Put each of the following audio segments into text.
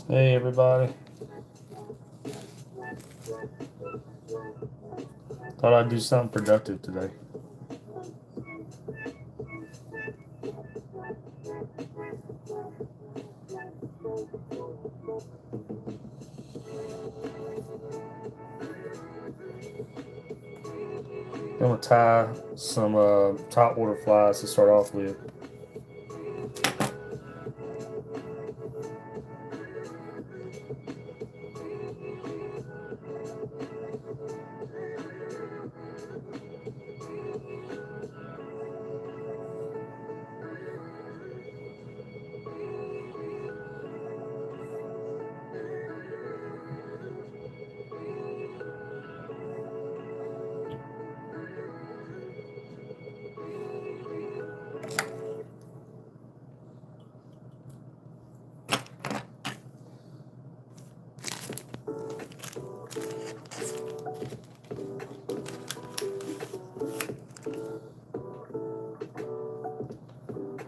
Hey everybody. Thought I'd do something productive today. I'm gonna tie some top water flies to start off with.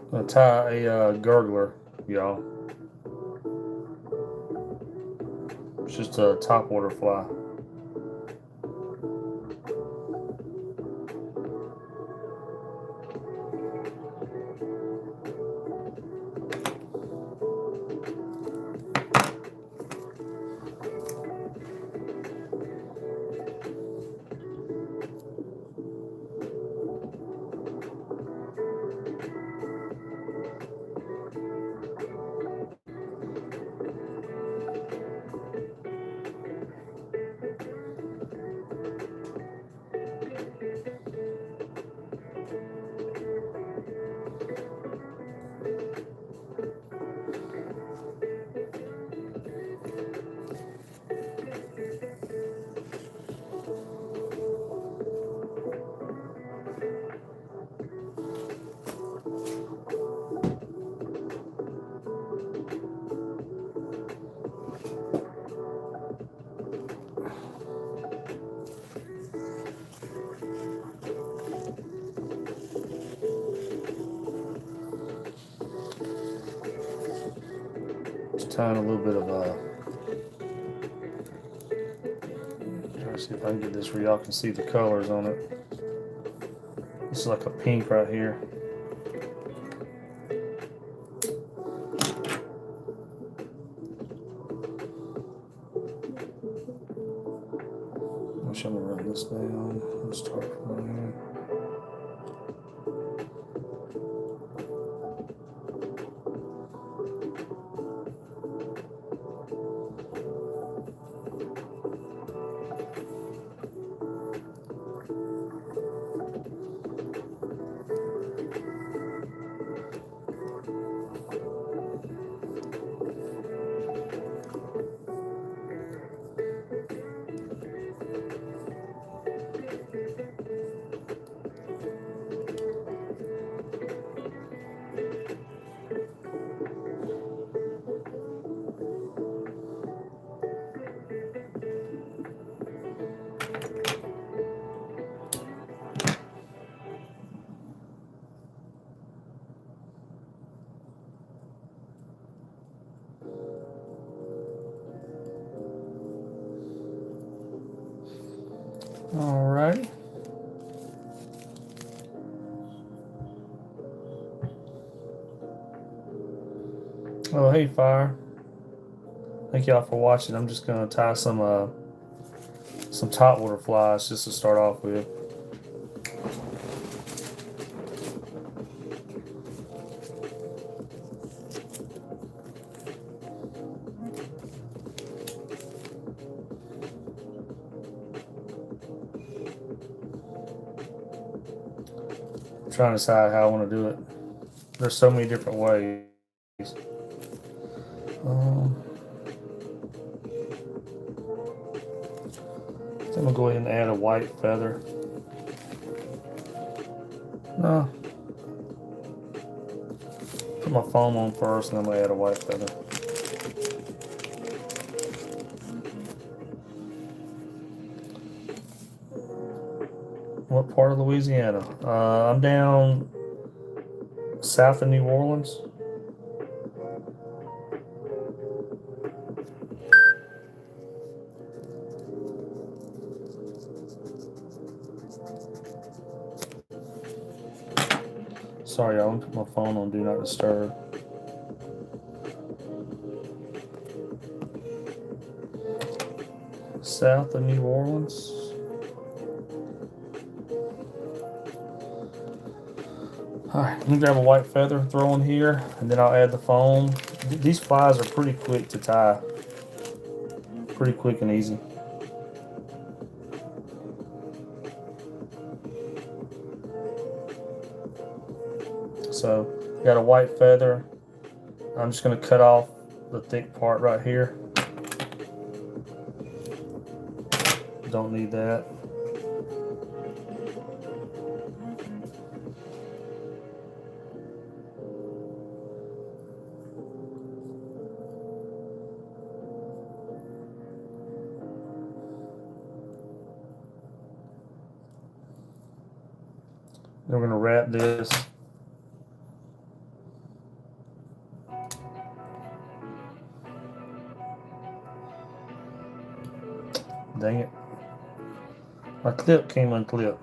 I'm gonna tie a gurgler, y'all. It's just a top water fly. Just tying a little bit of try to see if I can get this where y'all can see the colors on it. This is like a pink right here. I'm gonna run this down and start from here. All right. Oh, hey, fire. Thank y'all for watching. I'm just gonna tie some topwater flies just to start off with. I'm trying to decide how I want to do it. There's so many different ways. I'm gonna go ahead and add a white feather. No. Put my foam on first, and then I'm gonna add a white feather. What part of Louisiana? I'm down south of New Orleans. Sorry, y'all. I'm gonna put my phone on Do Not Disturb. South of New Orleans. Alright, let me grab a white feather, throw in here, and then I'll add the foam. These flies are pretty quick to tie. Pretty quick and easy. So, got a white feather. I'm just going to cut off the thick part right here. Don't need that. Then we're going to wrap this. Dang it. My clip came unclipped.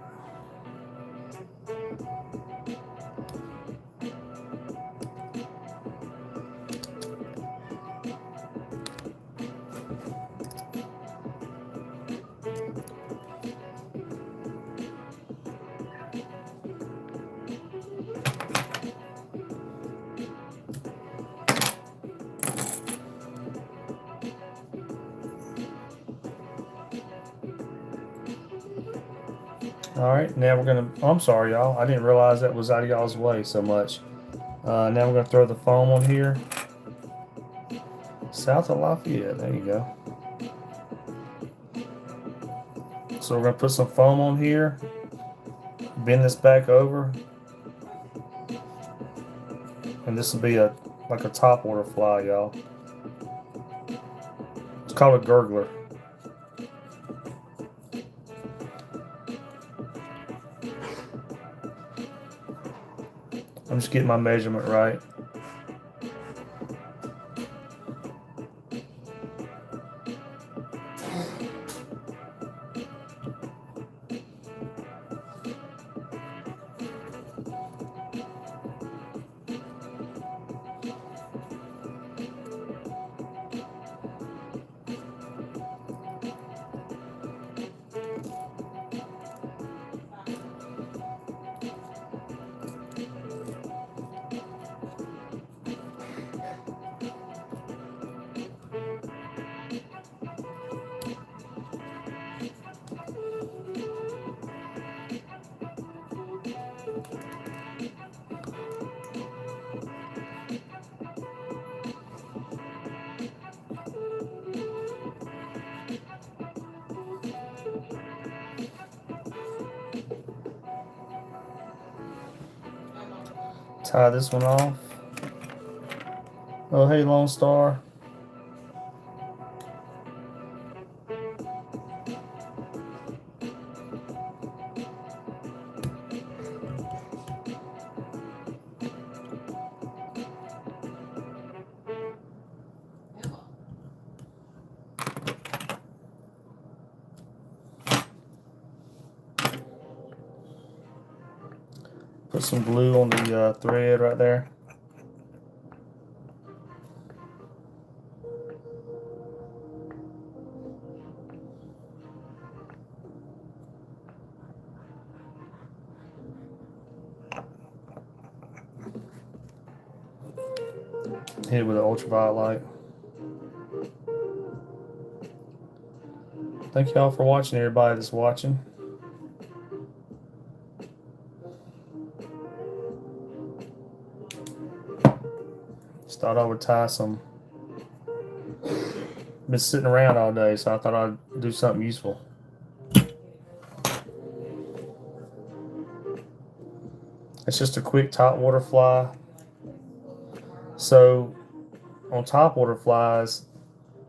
Alright, now we're going to, I'm sorry y'all, I didn't realize that was out of y'all's way so much. Now we're going to throw the foam on here. South of Lafayette, there you go. So we're going to put some foam on here, bend this back over, and this will be like a topwater fly, y'all. It's called a gurgler. I'm just getting my measurement right. Tie this one off. Oh, hey, Lone Star. Put some glue on the thread right there. Hit it with an ultraviolet light. Thank y'all for watching, everybody that's watching. Just thought I would tie some. Been sitting around all day, so I thought I'd do something useful. It's just a quick top water fly. So on top water flies,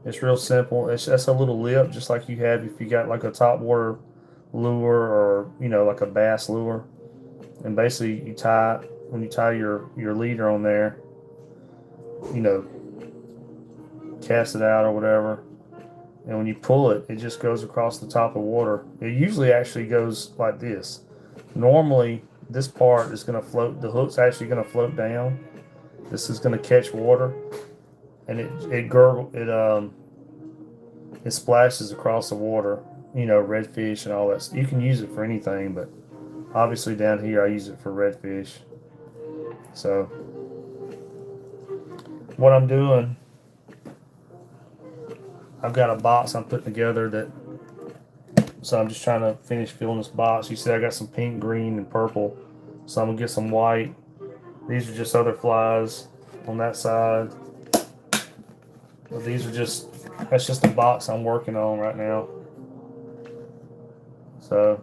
it's real simple. That's a little lip, just like you have if you got like a top water lure or like a bass lure. And basically, when you tie your leader on there, cast it out or whatever, and when you pull it, it just goes across the top of water. It usually actually goes like this. Normally, this part is going to float. The hook's actually going to float down. This is going to catch water, and it splashes across the water. Redfish and all that. You can use it for anything, but obviously down here I use it for redfish. So what I'm doing, I've got a box I'm putting together so I'm just trying to finish filling this box. You see I got some pink, green, and purple. So I'm gonna get some white. These are just other flies on that side. But that's just the box I'm working on right now. So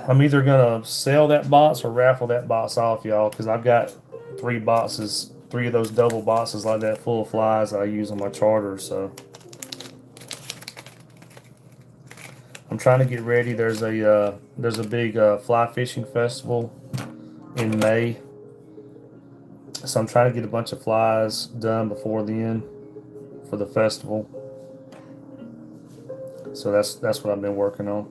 I'm either gonna sell that box or raffle that box off, y'all, because I've got 3 of those double boxes like that full of flies that I use on my charters. So I'm trying to get ready. There's a big fly fishing festival in May, so I'm trying to get a bunch of flies done before then for the festival. So that's what I've been working on.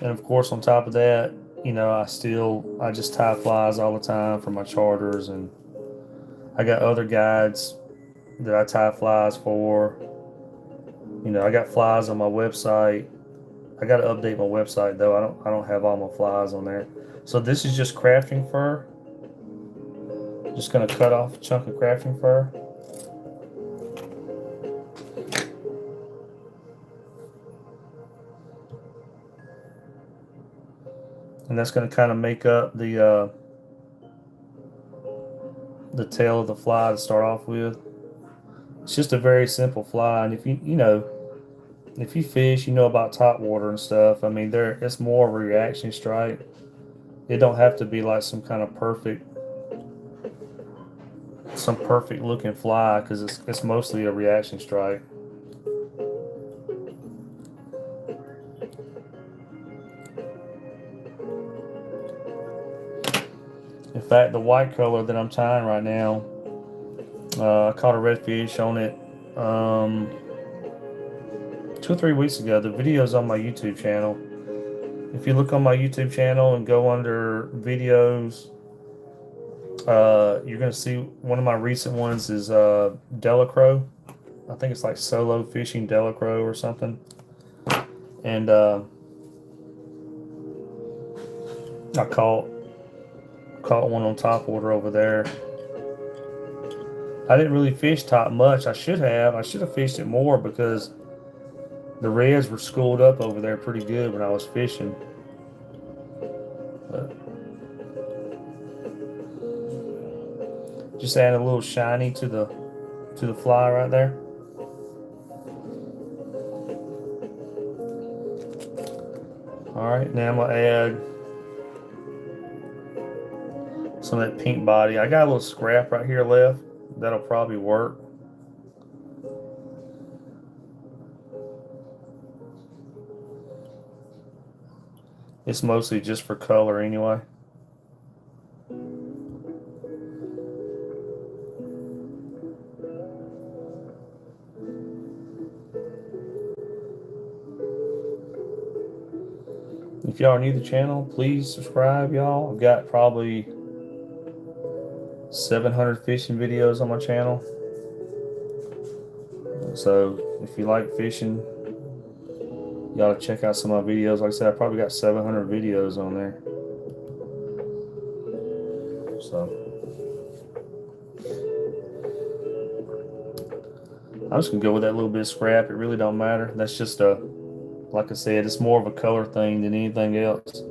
And of course, on top of that, I just tie flies all the time for my charters, and I got other guides that I tie flies for. I got flies on my website. I got to update my website though. I don't have all my flies on there. So this is just crafting fur. Just gonna cut off a chunk of crafting fur. And that's going to kind of make up the tail of the fly to start off with. It's just a very simple fly, and if you fish, about top water and stuff. I mean, it's more of a reaction strike. It don't have to be like some perfect looking fly, because it's mostly a reaction strike. In fact, the white color that I'm tying right now, I caught a redfish on it 2 or 3 weeks ago. The video's on my YouTube channel. If you look on my YouTube channel and go under videos, you're going to see one of my recent ones is Delacroix. I think it's like Solo Fishing Delacroix or something. And I caught one on top water over there. I didn't really fish top much. I should have fished it more, because the reds were schooled up over there pretty good when I was fishing. But just add a little shiny to the fly right there. All right, now I'm gonna add some of that pink body. I got a little scrap right here left. That'll probably work. It's mostly just for color anyway. If y'all are new to the channel, please subscribe, y'all. I've got probably 700 fishing videos on my channel. So if you like fishing, you ought to check out some of my videos. Like I said, I probably got 700 videos on there. So I'm just gonna go with that little bit of scrap. It really don't matter. That's just like I said, it's more of a color thing than anything else.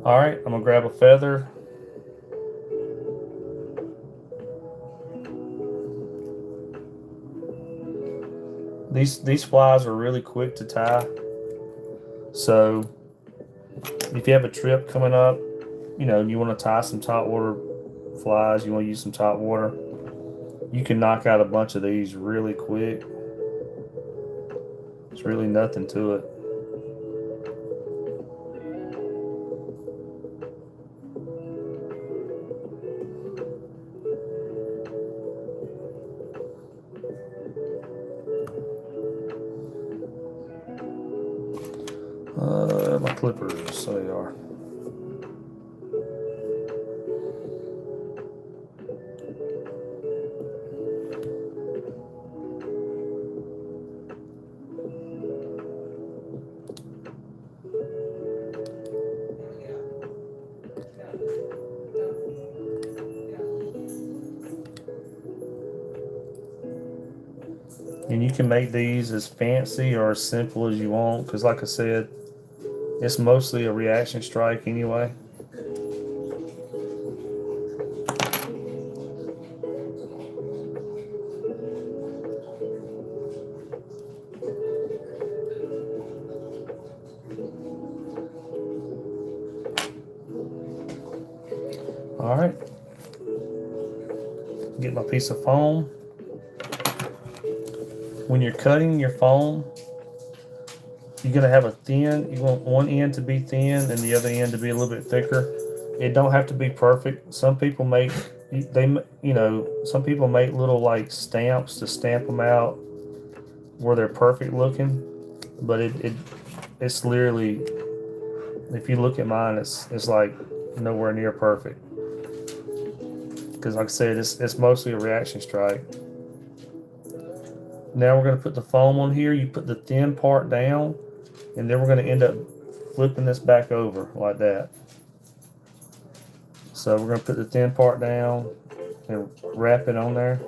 All right, I'm gonna grab a feather. These flies are really quick to tie. So if you have a trip coming up, you know, you want to tie some top water flies, you want to use some top water, you can knock out a bunch of these really quick. It's really nothing to it. My clippers, so they are. And you can make these as fancy or as simple as you want, because like I said, it's mostly a reaction strike anyway. All right, get my piece of foam. When you're cutting your foam, you're gonna have a thin. You want one end to be thin and the other end to be a little bit thicker. It don't have to be perfect. Some people make some people make little like stamps to stamp them out where they're perfect looking, but it's literally, if you look at mine, it's like nowhere near perfect. Because like I said, it's mostly a reaction strike. Now we're going to put the foam on here. You put the thin part down, and then we're going to end up flipping this back over like that. So we're going to put the thin part down and wrap it on there.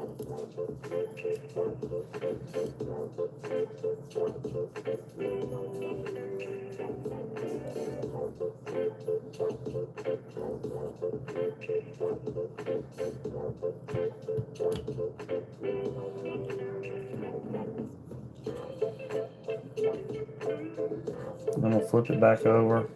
I'm going to flip it back over.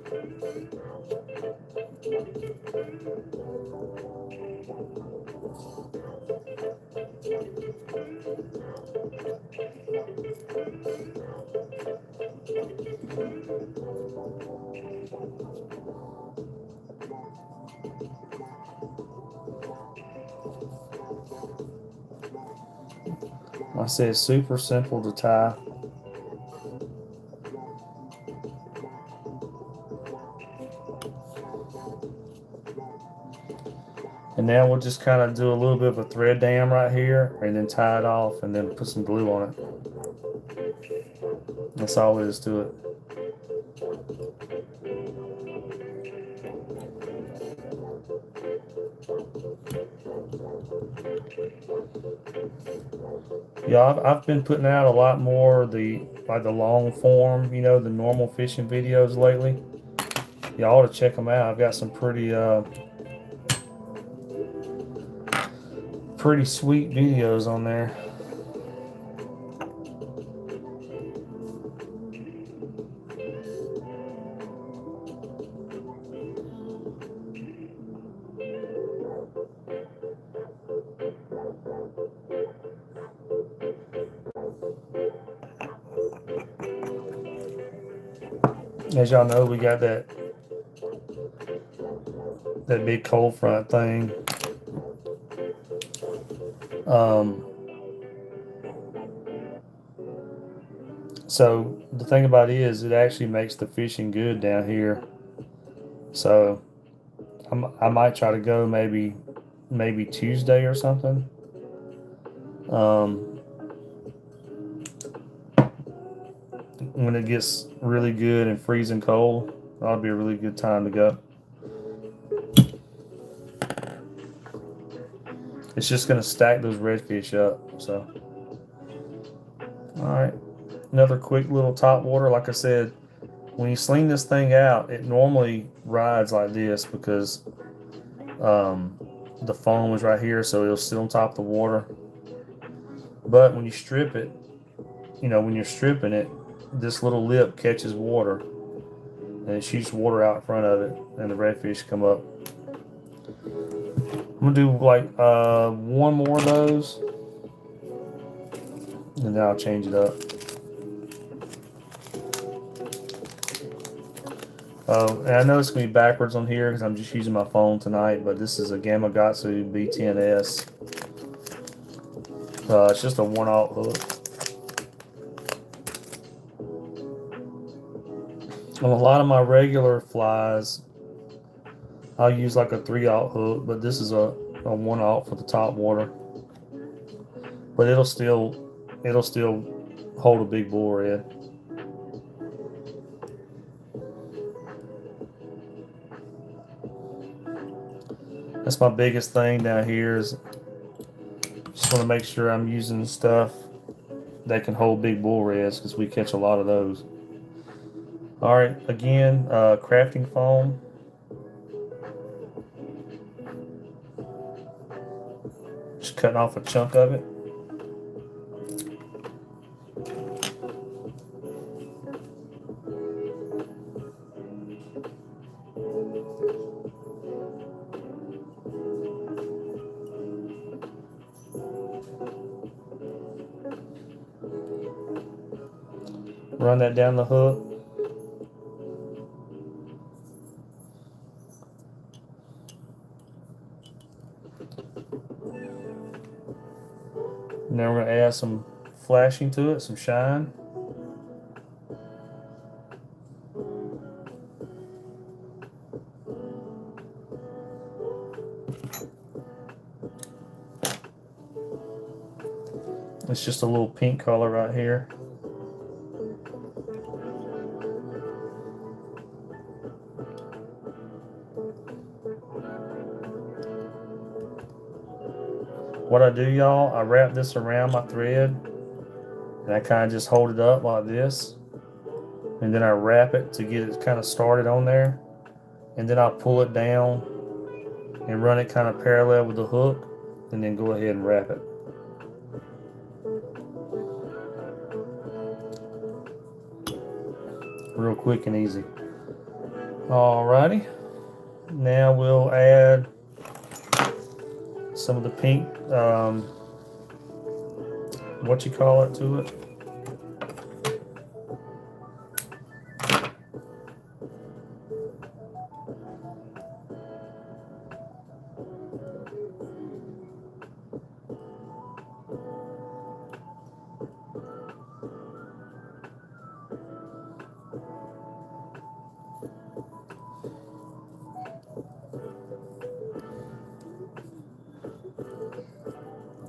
Like I said, it's super simple to tie. And now we'll just kind of do a little bit of a thread dam right here and then tie it off and then put some glue on it. That's all there is to it. Yeah, I've been putting out a lot more the long form, you know, the normal fishing videos lately. Y'all ought to check them out. I've got some pretty sweet videos on there. As y'all know, we got that big cold front thing. So the thing about it is, it actually makes the fishing good down here. So I might try to go maybe Tuesday or something. Um, when it gets really good and freezing cold, that'll be a really good time to go. It's just gonna stack those redfish up. So, all right, another quick little top water. Like I said, when you sling this thing out, it normally rides like this because um, the foam is right here, so it'll sit on top of the water. But when you strip it, when you're stripping it, this little lip catches water and it shoots water out in front of it, and the redfish come up. I'm gonna do like one more of those, and then I'll change it up. Oh, and I know it's gonna be backwards on here because I'm just using my phone tonight, but this is a Gamakatsu B10S. It's just a 1/0 hook. On a lot of my regular flies, I'll use like a 3/0 hook, but this is a 1/0 for the top water. But it'll still hold a big bull red. That's my biggest thing down here is just want to make sure I'm using stuff that can hold big bull reds because we catch a lot of those. All right, again, crafting foam. Just cutting off a chunk of it. Run that down the hook. And then we're going to add some flashing to it, some shine. It's just a little pink color right here. What I do, y'all, I wrap this around my thread and I kind of just hold it up like this, and then I wrap it to get it kind of started on there, and then I'll pull it down and run it kind of parallel with the hook, and then go ahead and wrap it. Real quick and easy. Alrighty, now we'll add some of the pink what you call it to it.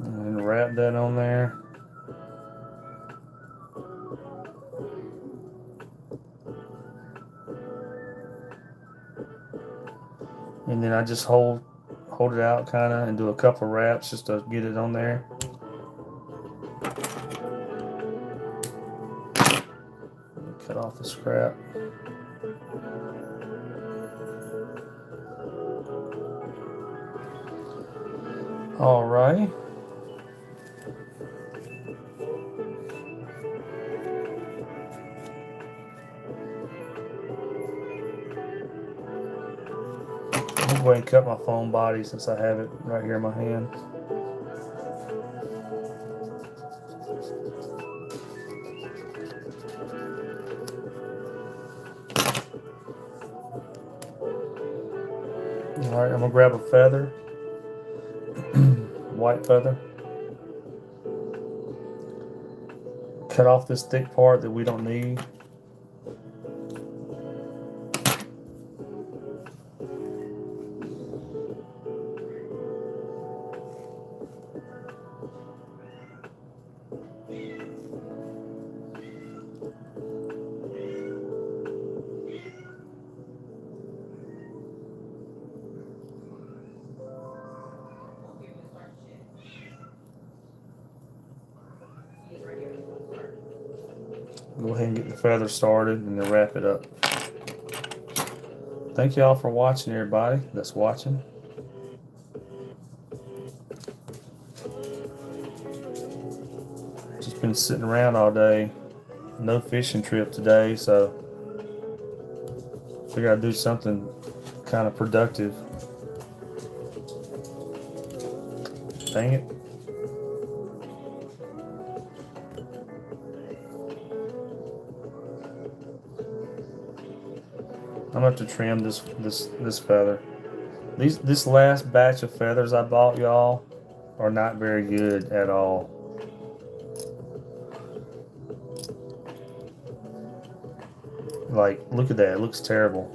And wrap that on there. And then I just hold it out kind of and do a couple of wraps just to get it on there. Cut off the scrap. Alrighty. Go ahead and cut my foam body since I have it right here in my hand. All right, I'm gonna grab a feather, white feather, cut off this thick part that we don't need. Go ahead and get the feather started and then wrap it up. Thank y'all for watching, everybody that's watching. Just been sitting around all day. No fishing trip today, so figure I'd do something kind of productive. Dang it. I'm gonna have to trim this feather. This last batch of feathers I bought, y'all, are not very good at all. Like, look at that, it looks terrible.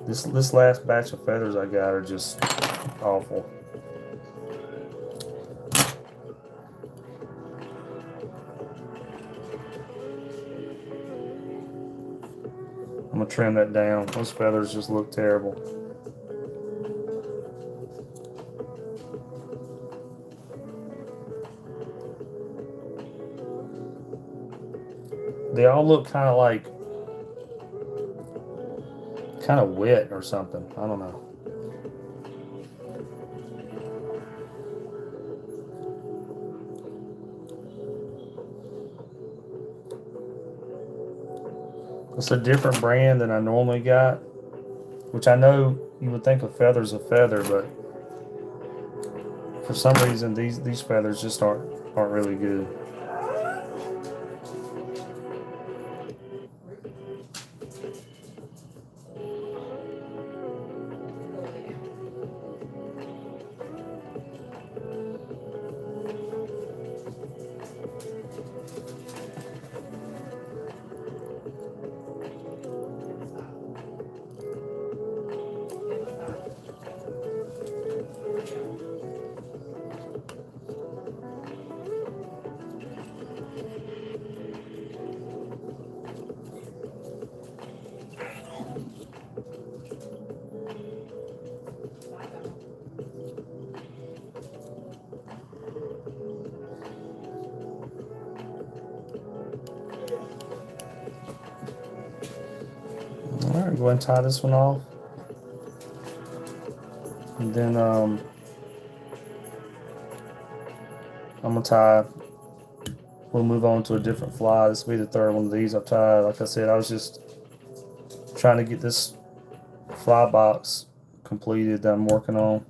This last batch of feathers I got are just awful. I'm gonna trim that down. Those feathers just look terrible. They all look kind of like wet or something. I don't know. It's a different brand than I normally got, which I know you would think a feather's a feather, but for some reason these feathers just aren't really good. Alright, go ahead and tie this one off. And then I'm gonna we'll move on to a different fly. This will be the third one of these I've tied. Like I said, I was just trying to get this fly box completed that I'm working on.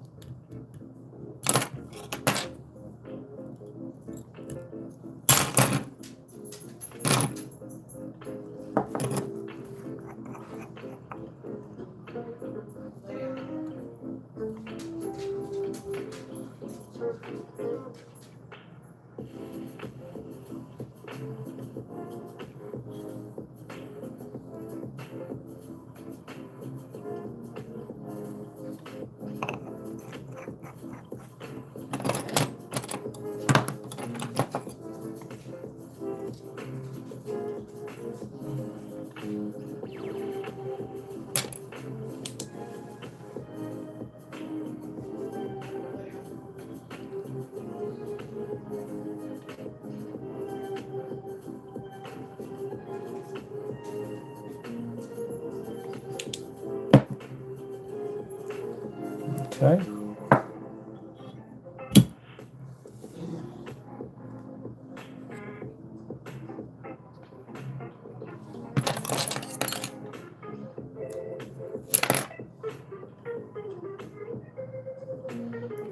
Okay.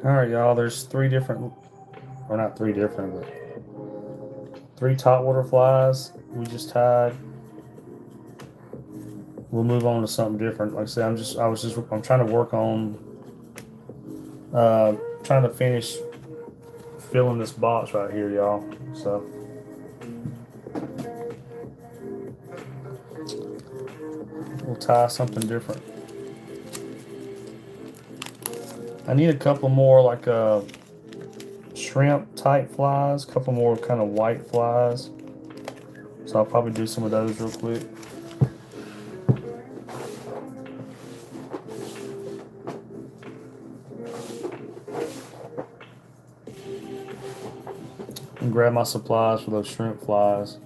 Alright, y'all, there's three different, or not three different, but three topwater flies we just tied. We'll move on to something different. Like I said, I'm trying to work on trying to finish filling this box right here, y'all. So we'll tie something different. I need a couple more like shrimp type flies, a couple more kind of white flies. So I'll probably do some of those real quick. And grab my supplies for those shrimp flies.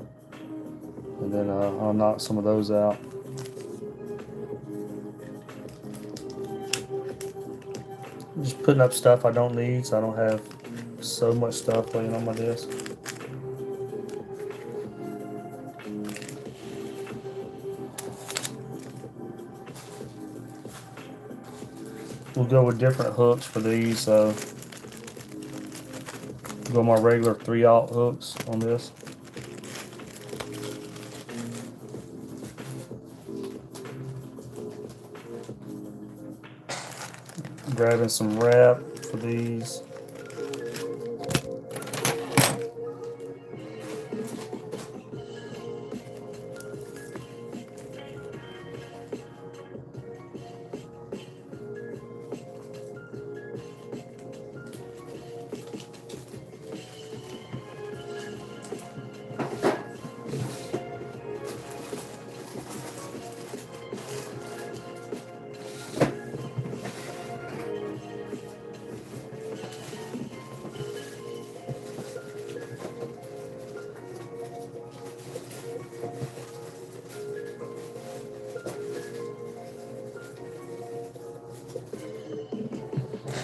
And then I'll knock some of those out. I'm just putting up stuff I don't need so I don't have so much stuff laying on my desk. We'll go with different hooks for these. So go my regular 3/0 hooks on this. Grabbing some wrap for these.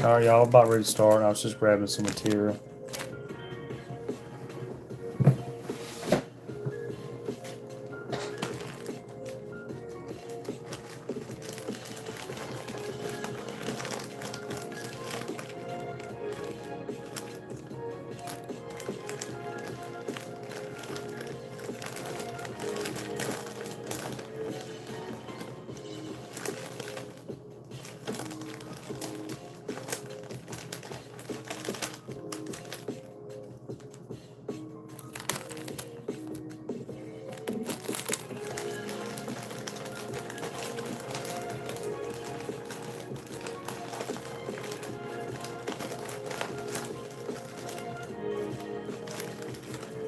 Alright, y'all, about ready to start. I was just grabbing some material.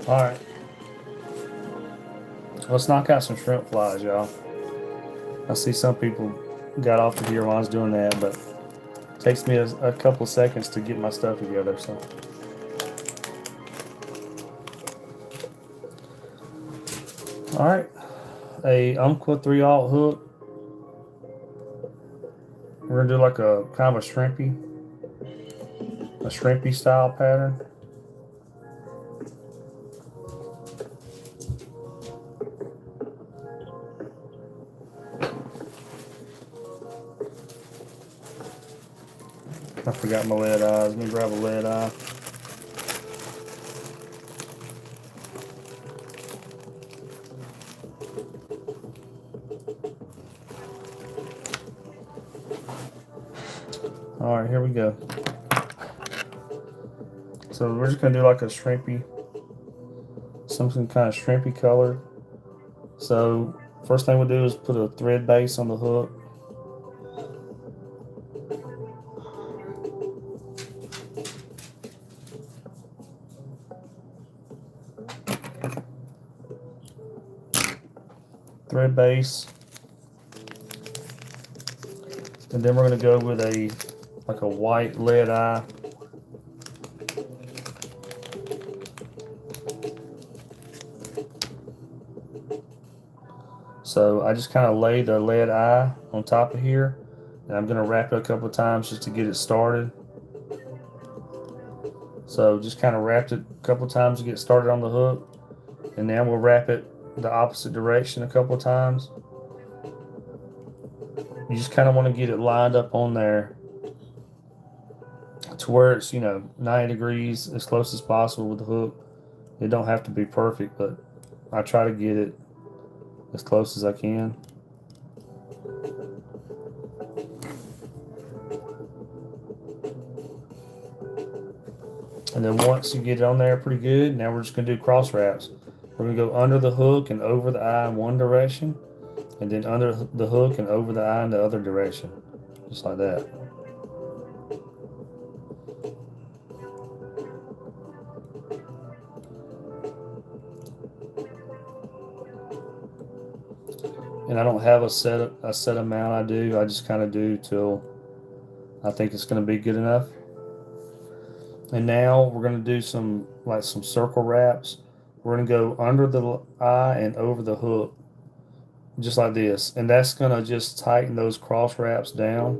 Alright. Let's knock out some shrimp flies, y'all. I see some people got off the gear while I was doing that, but it takes me a couple seconds to get my stuff together, so. Alright. A Umpqua 3/0 hook. We're gonna do like a kind of a shrimpy style pattern. I forgot my lead eyes. Let me grab a lead eye. All right, here we go. So we're just gonna do like a shrimpy, something kind of shrimpy color. So first thing we'll do is put a thread base on the hook. Thread base, and then we're going to go with a white lead eye. So I just kind of lay the lead eye on top of here, and I'm going to wrap it a couple of times just to get it started. So just kind of wrapped it a couple of times to get started on the hook, and then we'll wrap it the opposite direction a couple of times. You just kind of want to get it lined up on there to where it's, 90 degrees as close as possible with the hook. It don't have to be perfect, but I try to get it as close as I can. And then once you get it on there pretty good, now we're just going to do cross wraps. We're going to go under the hook and over the eye in one direction, And then under the hook and over the eye in the other direction. Just like that. And I don't have a set amount I do. I just kind of do till I think it's going to be good enough. And now we're going to do some circle wraps. We're going to go under the eye and over the hook, just like this. And that's going to just tighten those cross wraps down.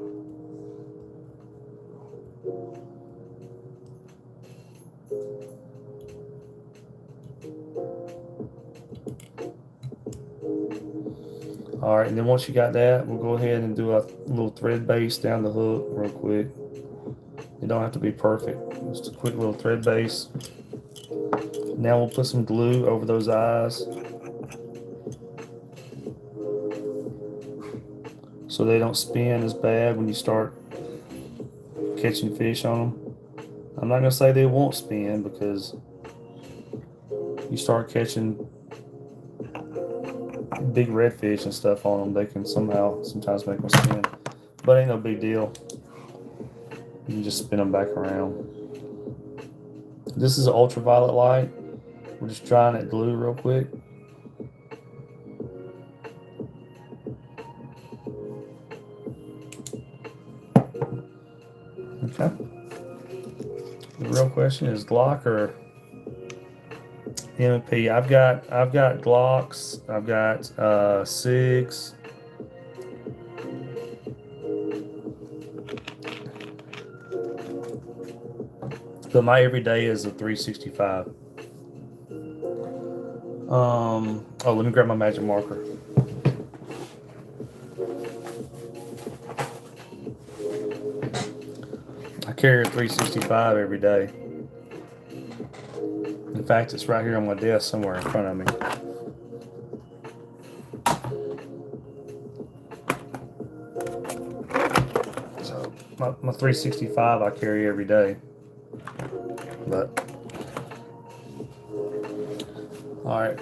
All right, and then once you got that, we'll go ahead and do a little thread base down the hook real quick. It don't have to be perfect. Just a quick little thread base. Now we'll put some glue over those eyes so they don't spin as bad when you start catching fish on them. I'm not going to say they won't spin, because you start catching big redfish and stuff on them, they can sometimes make them spin. But ain't no big deal. You can just spin them back around. This is an ultraviolet light. We're just drying that glue real quick. Okay. The real question is Glock or M&P. I've got Glocks. I've got SIGs. But my everyday is a 365. Oh, let me grab my magic marker. I carry a 365 every day. In fact, it's right here on my desk somewhere in front of me. So my 365 I carry every day. But all right,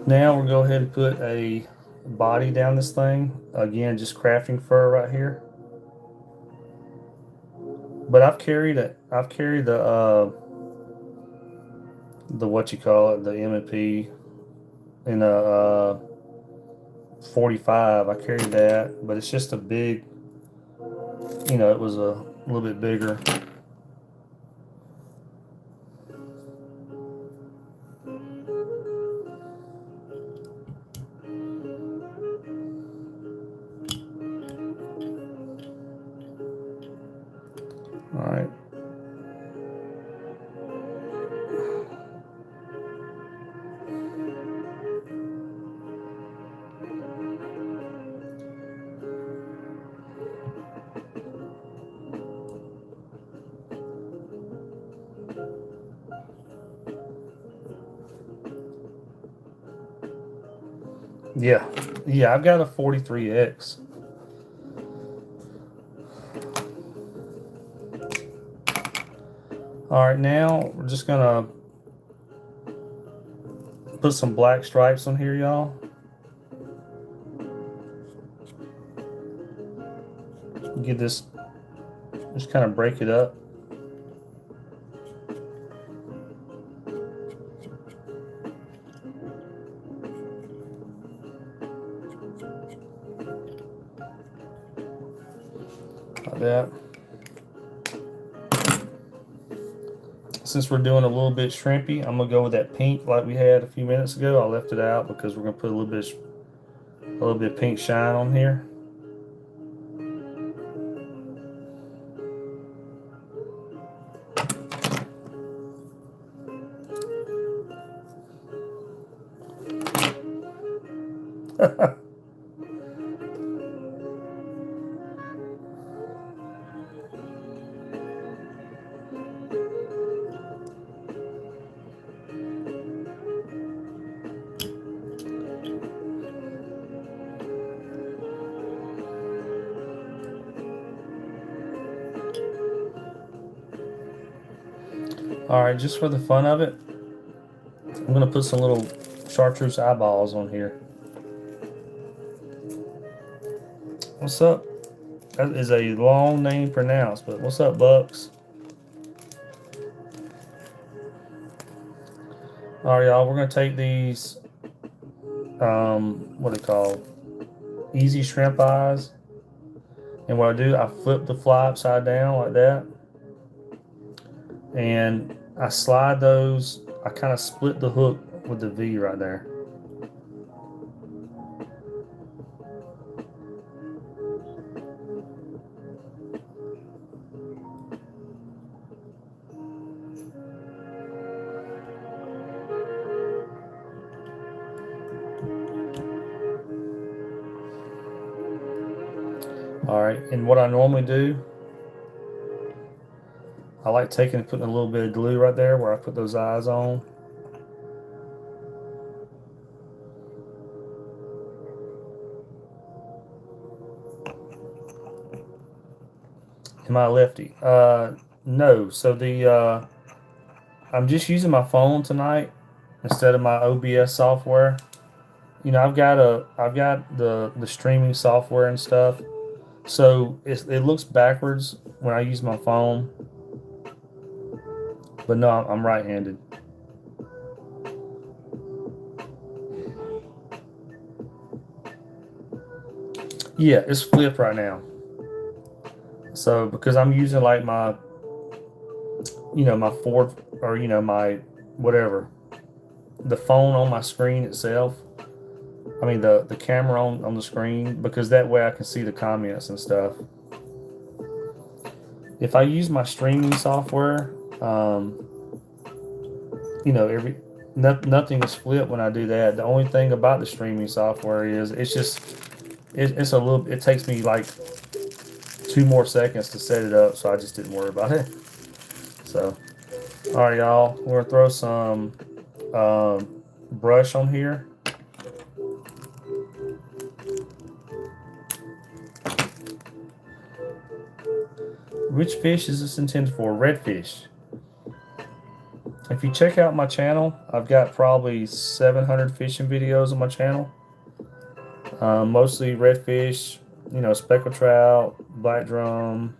now we'll go ahead and put a body down this thing. Again, just crafting fur right here. But I've carried the what you call it, the M&P in a 45. I carried that, but it's just a big, it was a little bit bigger. All right. Yeah, I've got a 43X. All right, now we're just gonna put some black stripes on here, y'all. Get this, just kind of break it up. Like that. Since we're doing a little bit shrimpy, I'm gonna go with that pink like we had a few minutes ago. I left it out because we're gonna put a little bit of pink shine on here. All right, just for the fun of it, I'm gonna put some little chartreuse eyeballs on here. What's up? That is a long name to pronounce, but what's up, Bucks? All right, y'all. We're gonna take these. What are they called? Easy shrimp eyes. And what I do, I flip the fly upside down like that, and I slide those. I kind of split the hook with the V right there. All right, and what I normally do, I like taking and putting a little bit of glue right there where I put those eyes on. Am I a lefty? No. So I'm just using my phone tonight instead of my OBS software. You know, I've got the streaming software and stuff. So it looks backwards when I use my phone. But no, I'm right-handed. Yeah, it's flipped right now. So because I'm using like my, my Ford, or my whatever, the phone on my screen itself. I mean the camera on the screen, because that way I can see the comments and stuff. If I use my streaming software, every nothing is flipped when I do that. The only thing about the streaming software is it's a little. It takes me like 2 more seconds to set it up, so I just didn't worry about it. So, all right, y'all, we're gonna throw some brush on here. Which fish is this intended for? Redfish. If you check out my channel, I've got probably 700 fishing videos on my channel. Mostly redfish, speckled trout, black drum,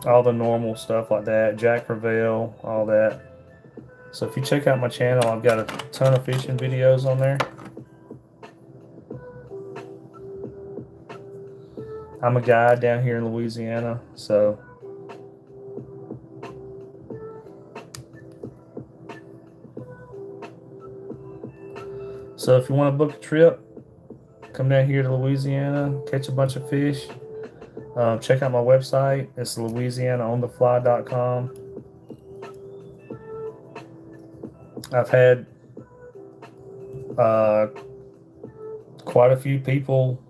all the normal stuff like that, Jack Crevalle, all that. So if you check out my channel, I've got a ton of fishing videos on there. I'm a guide down here in Louisiana, so if you want to book a trip, come down here to Louisiana, catch a bunch of fish. Check out my website. It's louisianaonthefly.com. I've had quite a few people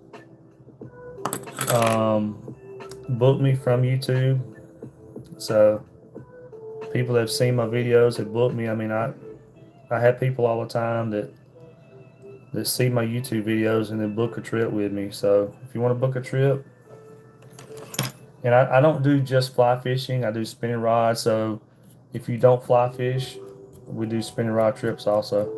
book me from YouTube. So people that have seen my videos have booked me. I mean, I have people all the time that see my YouTube videos and then book a trip with me. So if you want to book a trip, and I don't do just fly fishing, I do spinning rods. So if you don't fly fish, we do spinning rod trips also.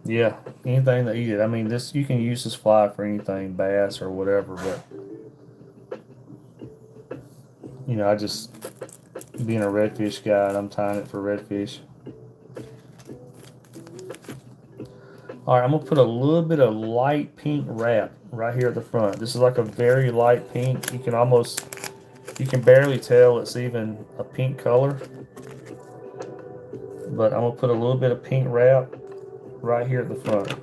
Yeah, anything that eat it. I mean, you can use this fly for anything, bass or whatever, but I just, being a redfish guy, I'm tying it for redfish. All right, I'm gonna put a little bit of light pink wrap right here at the front. This is like a very light pink. You can barely tell it's even a pink color. But I'm gonna put a little bit of pink wrap right here at the front.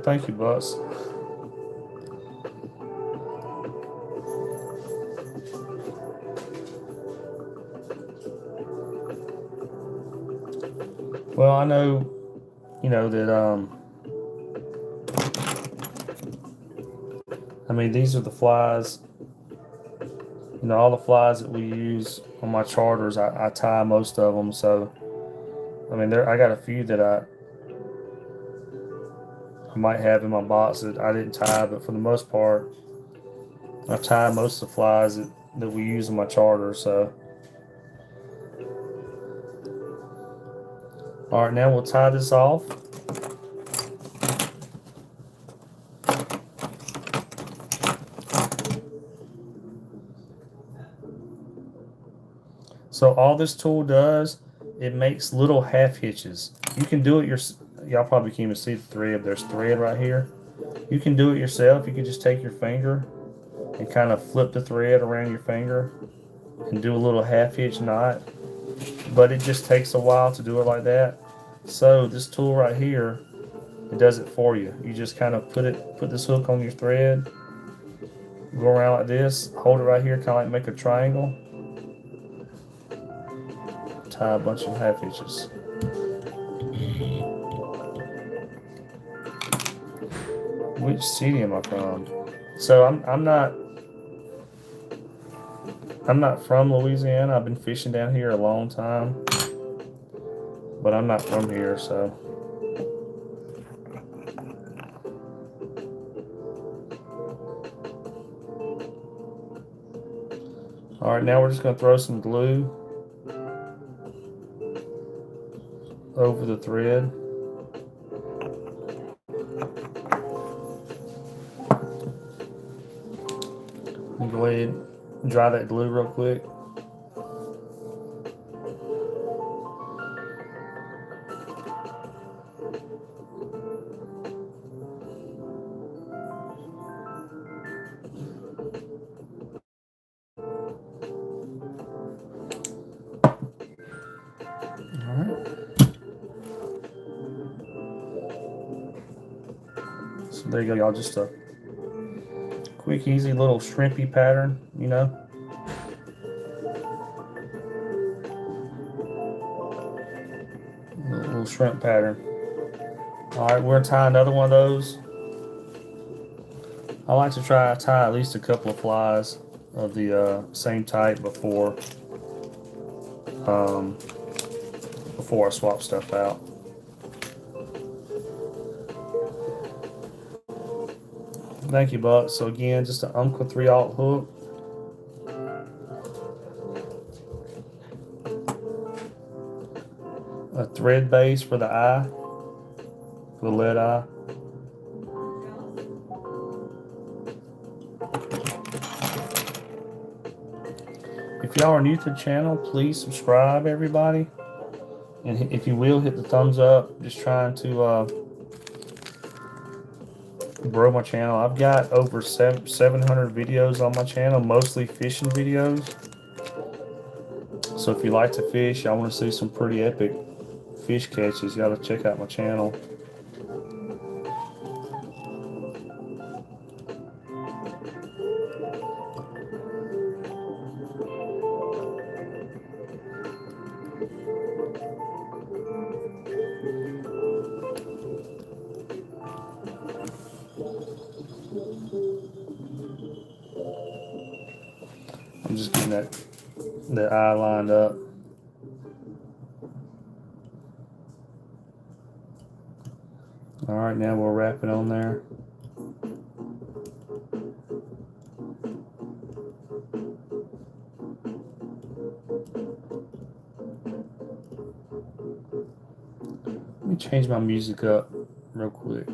thank you, Bus. Well, I know, you know, that, I mean, these are the flies, you know, all the flies that we use on my charters, I tie most of them. So, I mean, I got a few that I might have in my box that I didn't tie, but for the most part, I tie most of the flies that we use in my charter. So, all right, now we'll tie this off. So all this tool does, it makes little half hitches. You can do it y'all probably can't even see the thread. There's thread right here. You can do it yourself. You can just take your finger and kind of flip the thread around your finger and do a little half hitch knot. But it just takes a while to do it like that. So this tool right here, it does it for you. You just kind of put this hook on your thread, go around like this, hold it right here, kind of like make a triangle. Tie a bunch of half hitches. Which city am I from? So I'm not from Louisiana. I've been fishing down here a long time, but I'm not from here. So all right, now we're just gonna throw some glue over the thread. Go ahead and dry that glue real quick. So there you go, y'all. Just a quick, easy little shrimpy pattern, you know. Little shrimp pattern. All right, we're gonna tie another one of those. I like to try to tie at least a couple of flies of the same type before I swap stuff out. Thank you, Buck. So again, just an Umpqua 3/0 hook. A thread base for the eye, for the lead eye. If y'all are new to the channel, please subscribe, everybody. And if you will, hit the thumbs up. Just trying to grow my channel. I've got over 700 videos on my channel, mostly fishing videos. So if you like to fish, I want to see some pretty epic fish catches, you gotta check out my channel. I'm just getting that eye lined up. All right, now we'll wrap it on there. Let me change my music up real quick.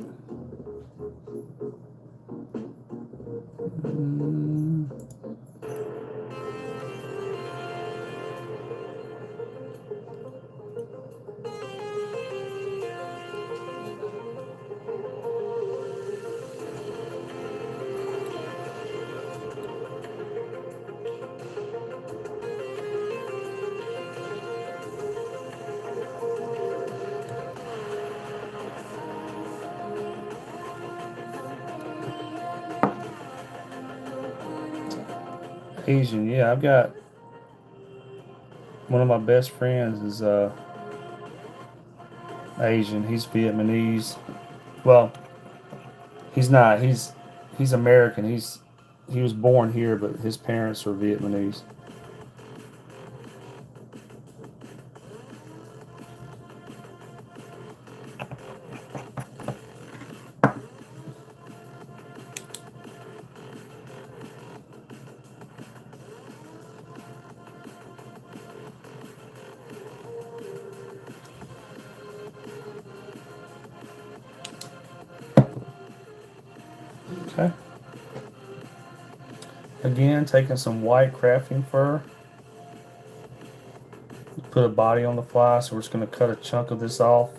Asian, yeah. I've got one of my best friends is Asian. He's Vietnamese. Well, he's not. He's American. He was born here, but his parents are Vietnamese. Okay. Again, taking some white crafting fur. Put a body on the fly, so we're just going to cut a chunk of this off.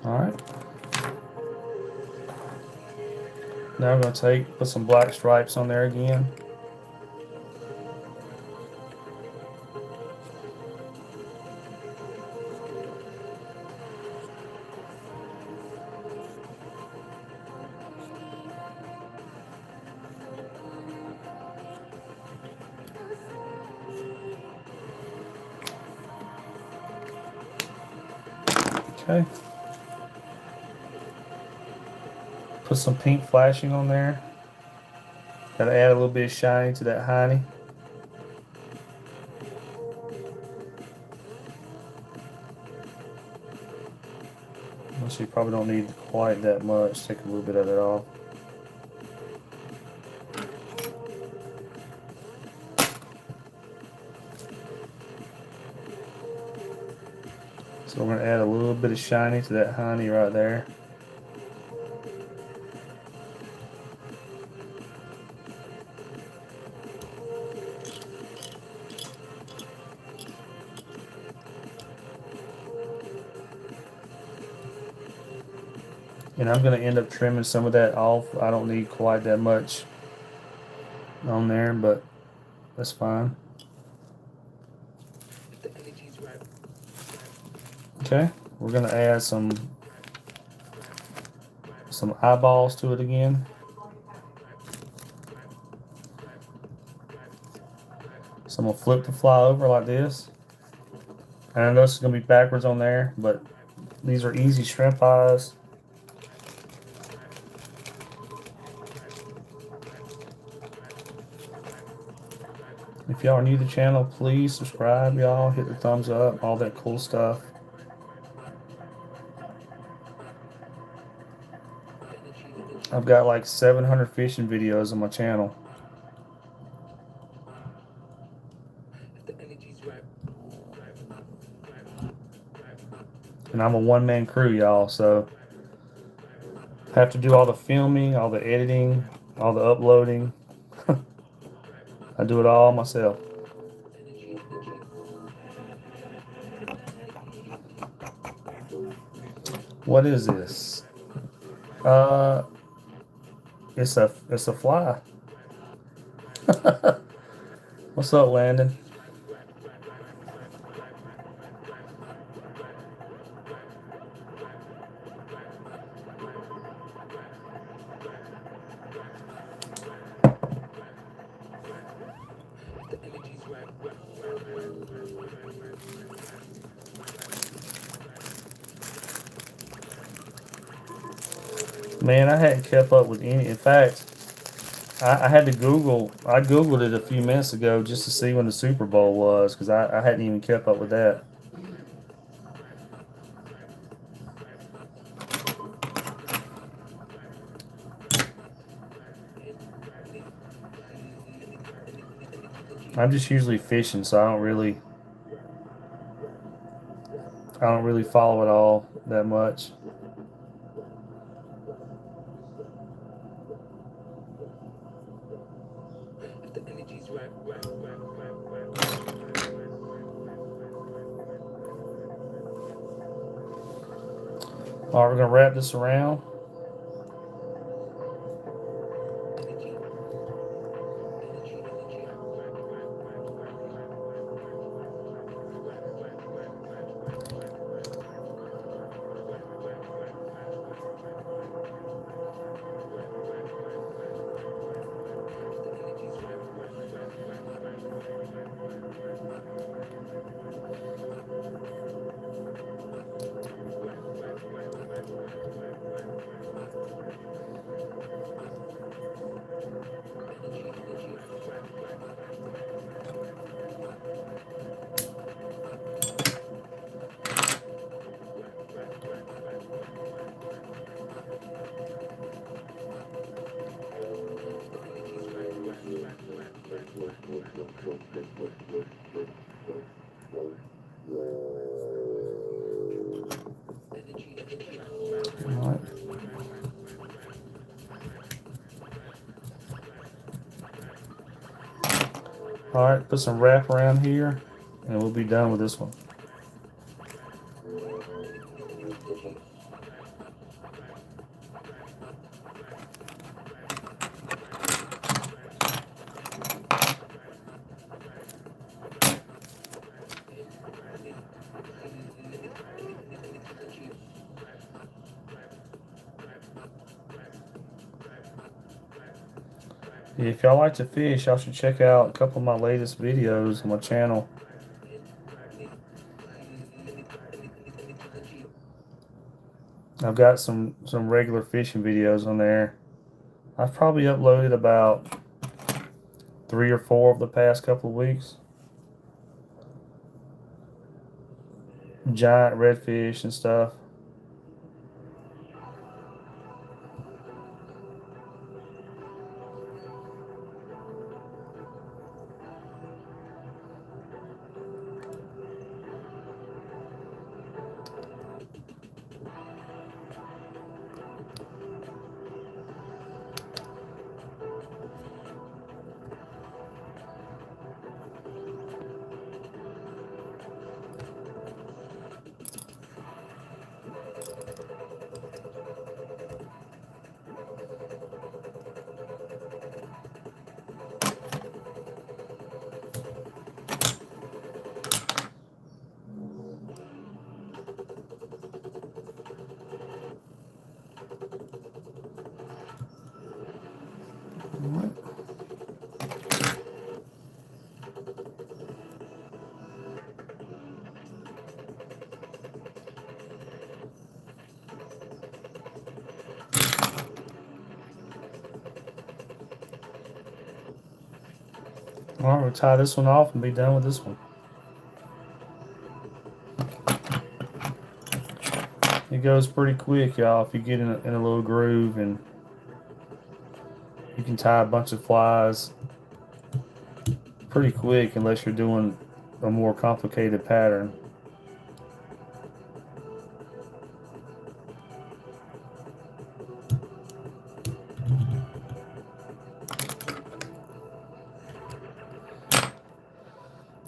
All right. Now I'm going to put some black stripes on there again. Okay. Put some pink flashing on there. Gotta add a little bit of shiny to that hiney. So you probably don't need quite that much. Take a little bit of it off. So we're gonna add a little bit of shiny to that hiney right there. And I'm going to end up trimming some of that off. I don't need quite that much on there, but that's fine. Okay, we're going to add some eyeballs to it again. So I'm going to flip the fly over like this. And I know this is going to be backwards on there, but these are easy shrimp eyes. If y'all are new to the channel, please subscribe, y'all. Hit the thumbs up, all that cool stuff. I've got like 700 fishing videos on my channel. And I'm a one-man crew, y'all, so I have to do all the filming, all the editing, all the uploading. I do it all myself. What is this? It's a fly. What's up, Landon? Man, I hadn't kept up with any. In fact, I had to Google. I Googled it a few minutes ago just to see when the Super Bowl was, because I hadn't even kept up with that. I'm just usually fishing, so I don't really follow it all that much. All right, we're gonna wrap this around. All right. All right, put some wrap around here, and we'll be done with this one. If y'all like to fish, y'all should check out a couple of my latest videos on my channel. I've got some regular fishing videos on there. I've probably uploaded about 3 or 4 of the past couple of weeks. Giant redfish and stuff. All right, we'll tie this one off and be done with this one. It goes pretty quick, y'all, if you get in a little groove, and you can tie a bunch of flies pretty quick unless you're doing a more complicated pattern.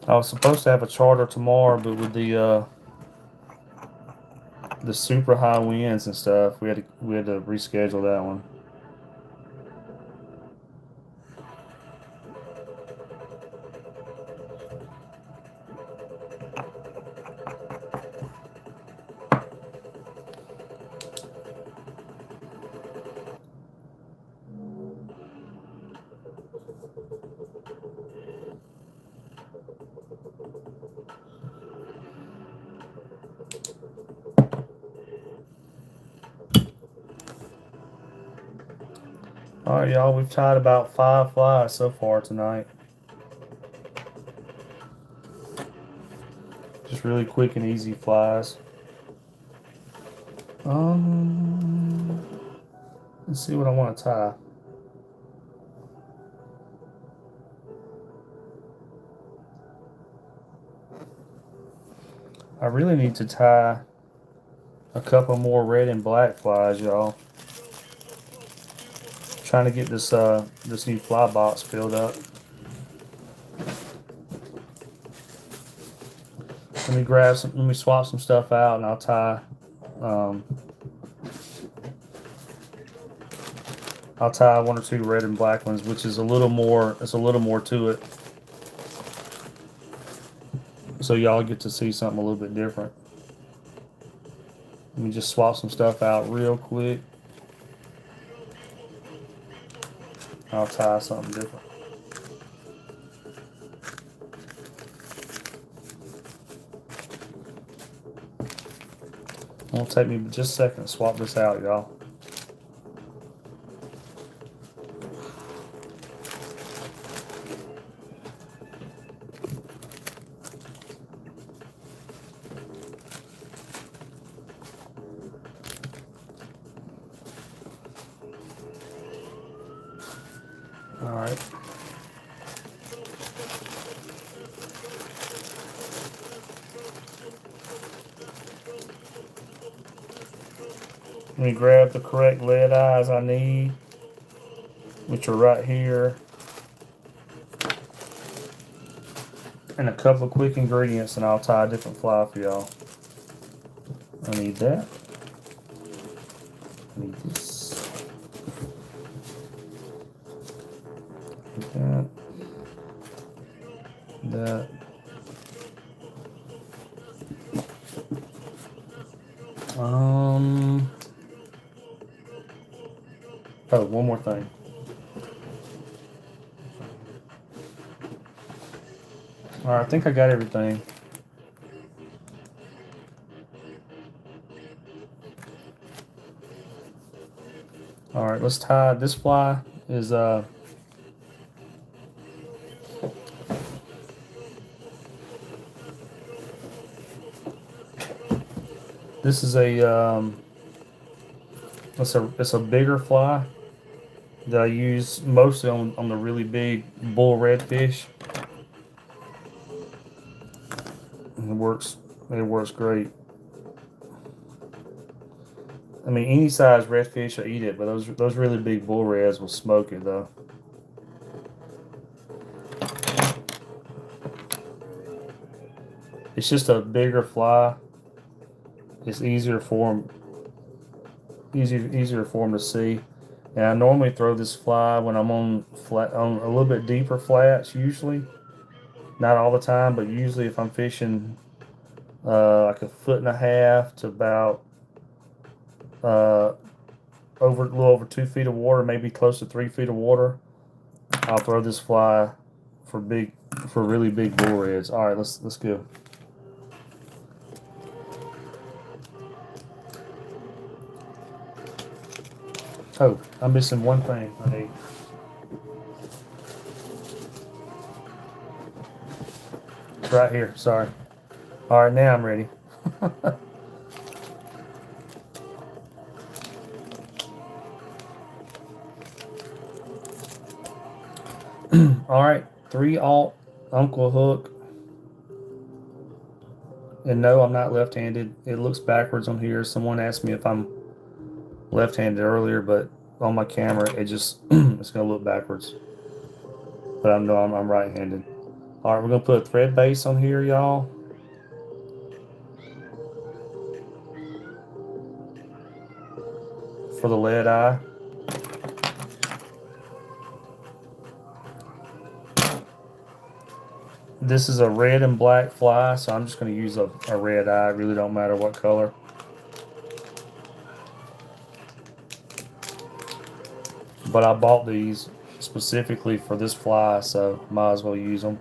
I was supposed to have a charter tomorrow, but with the super high winds and stuff, we had to reschedule that one. All right, y'all, we've tied about 5 flies so far tonight. Just really quick and easy flies. Let's see what I want to tie. I really need to tie a couple more red and black flies, y'all. Trying to get this this new fly box filled up. Let me swap some stuff out, and I'll tie I'll tie 1 or 2 red and black ones, which is a little more. It's a little more to it, so y'all get to see something a little bit different. Let me just swap some stuff out real quick. I'll tie something different. It'll take me just a second to swap this out, y'all. All right. Let me grab the correct lead eyes I need, which are right here. And a couple of quick ingredients, and I'll tie a different fly for y'all. I need that. I need this. That. That. Oh, one more thing. All right, I think I got everything. All right, let's tie. This fly is this is a it's a bigger fly that I use mostly on the really big bull redfish. It works great. I mean, any size redfish will eat it, but those really big bull reds will smoke it though. It's just a bigger fly. It's easier for them to see. And I normally throw this fly when I'm on a little bit deeper flats, usually. Not all the time, but usually if I'm fishing like a 1.5 foot to about a little over 2 feet of water, maybe close to 3 feet of water, I'll throw this fly for really big bull reds. All right, let's go. Oh, I'm missing one thing. Hey. It's right here. Sorry. All right, now I'm ready. All right, 3/0 Uncle Hook. And no, I'm not left-handed. It looks backwards on here. Someone asked me if I'm left-handed earlier, but on my camera it just it's gonna look backwards. But I'm right-handed. All right, we're gonna put a thread base on here, y'all. For the lead eye. This is a red and black fly, so I'm just going to use a red eye. It really don't matter what color. But I bought these specifically for this fly, so might as well use them.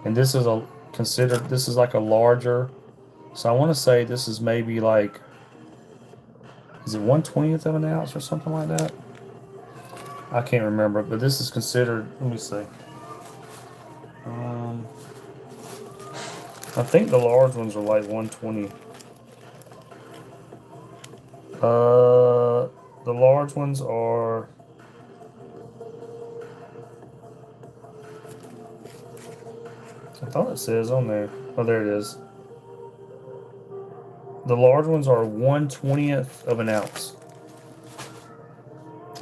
And this is like a larger, so I want to say this is maybe like, is it 1/20th of an ounce or something like that? I can't remember, but this is considered, let me see. I think the large ones are like 1/20. The large ones are, I thought it says on there. Oh, there it is. The large ones are 1/20th of an ounce.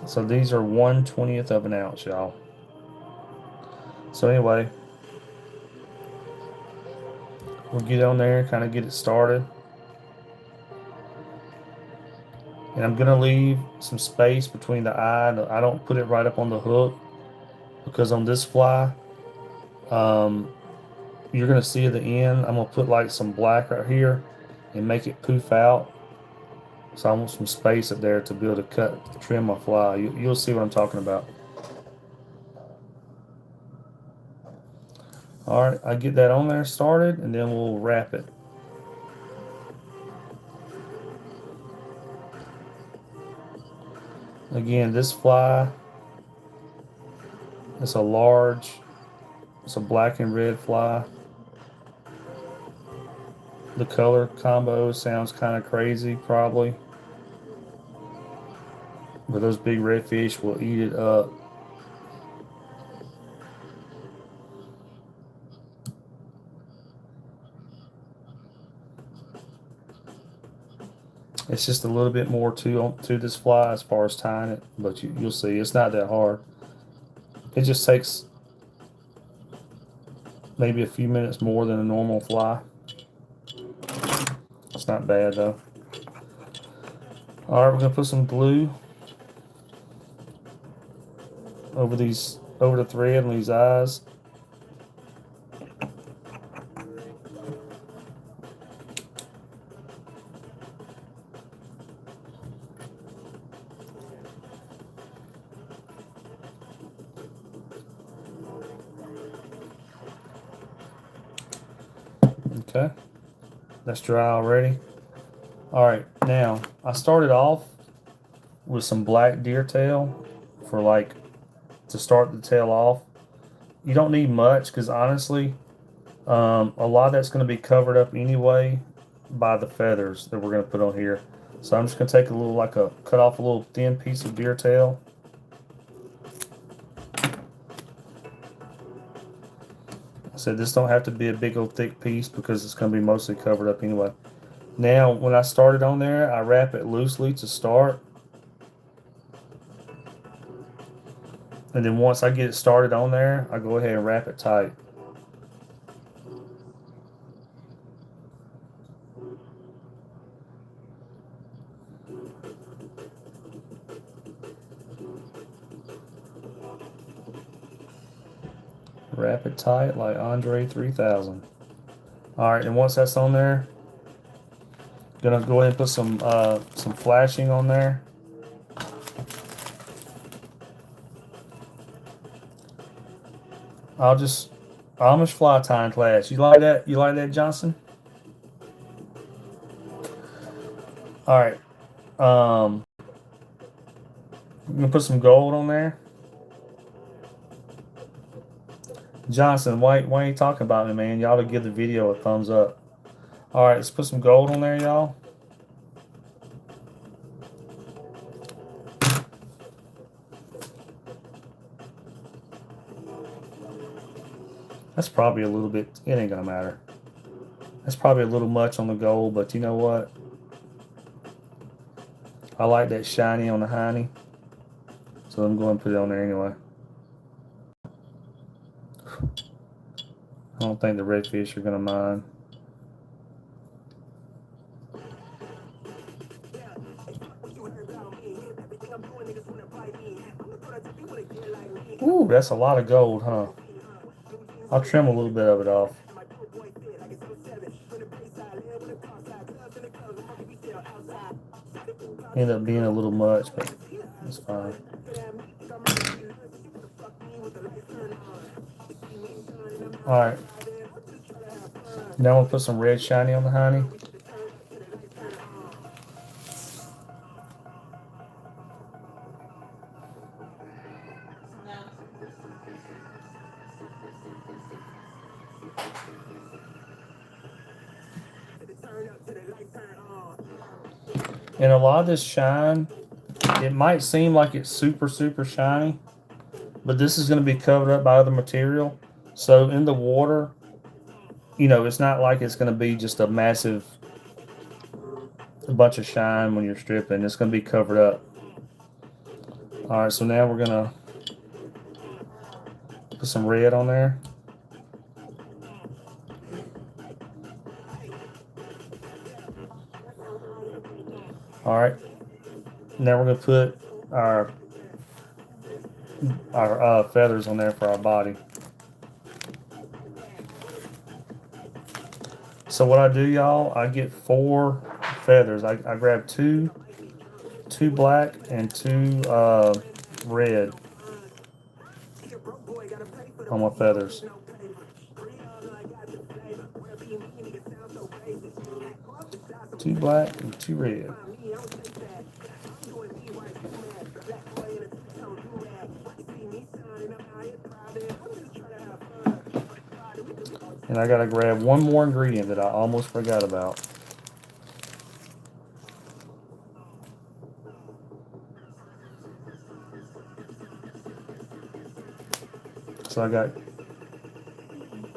So these are 1/20th of an ounce, y'all. So anyway, we'll get on there and kind of get it started. And I'm gonna leave some space between the eye. I don't put it right up on the hook because on this fly, um, you're gonna see at the end, I'm gonna put like some black right here and make it poof out. So I want some space up there to be able to trim my fly. You'll see what I'm talking about. All right, I get that on there started, and then we'll wrap it. Again, this fly, it's a large, it's a black and red fly. The color combo sounds kind of crazy, probably, but those big redfish will eat it up. It's just a little bit more to this fly as far as tying it, but you'll see it's not that hard. It just takes maybe a few minutes more than a normal fly. It's not bad though. All right, we're gonna put some glue over the thread and these eyes. Okay, that's dry already. All right, now I started off with some black deer tail for like to start the tail off. You don't need much because honestly, a lot of that's going to be covered up anyway by the feathers that we're going to put on here. So I'm just going to take a little, cut off a little thin piece of deer tail. I said this don't have to be a big old thick piece because it's going to be mostly covered up anyway. Now, when I started on there, I wrap it loosely to start. And then once I get it started on there, I go ahead and wrap it tight. Wrap it tight like Andre 3000. All right, and once that's on there, gonna go ahead and put some flashing on there. Amish fly tying class. You like that? You like that, Johnson? All right. I'm gonna put some gold on there. Johnson, why ain't you talking about me, man? Y'all to give the video a thumbs up. All right, let's put some gold on there, y'all. That's probably a little bit. It ain't gonna matter. That's probably a little much on the gold, but you know what? I like that shiny on the hiney, so I'm going to put it on there anyway. I don't think the redfish are gonna mind. Ooh, that's a lot of gold, huh? I'll trim a little bit of it off. End up being a little much, but it's fine. Alright. Now we'll put some red shiny on the honey. And a lot of this shine, it might seem like it's super, super shiny, but this is going to be covered up by other material. So in the water, you know, it's not like it's going to be just a massive bunch of shine when you're stripping. It's going to be covered up. All right, so now we're going to put some red on there. All right. Now we're gonna put our feathers on there for our body. So what I do, y'all, I get 4 feathers. I grab two black and 2 red on my feathers. Two black and 2 red. And I gotta grab one more ingredient that I almost forgot about. So I got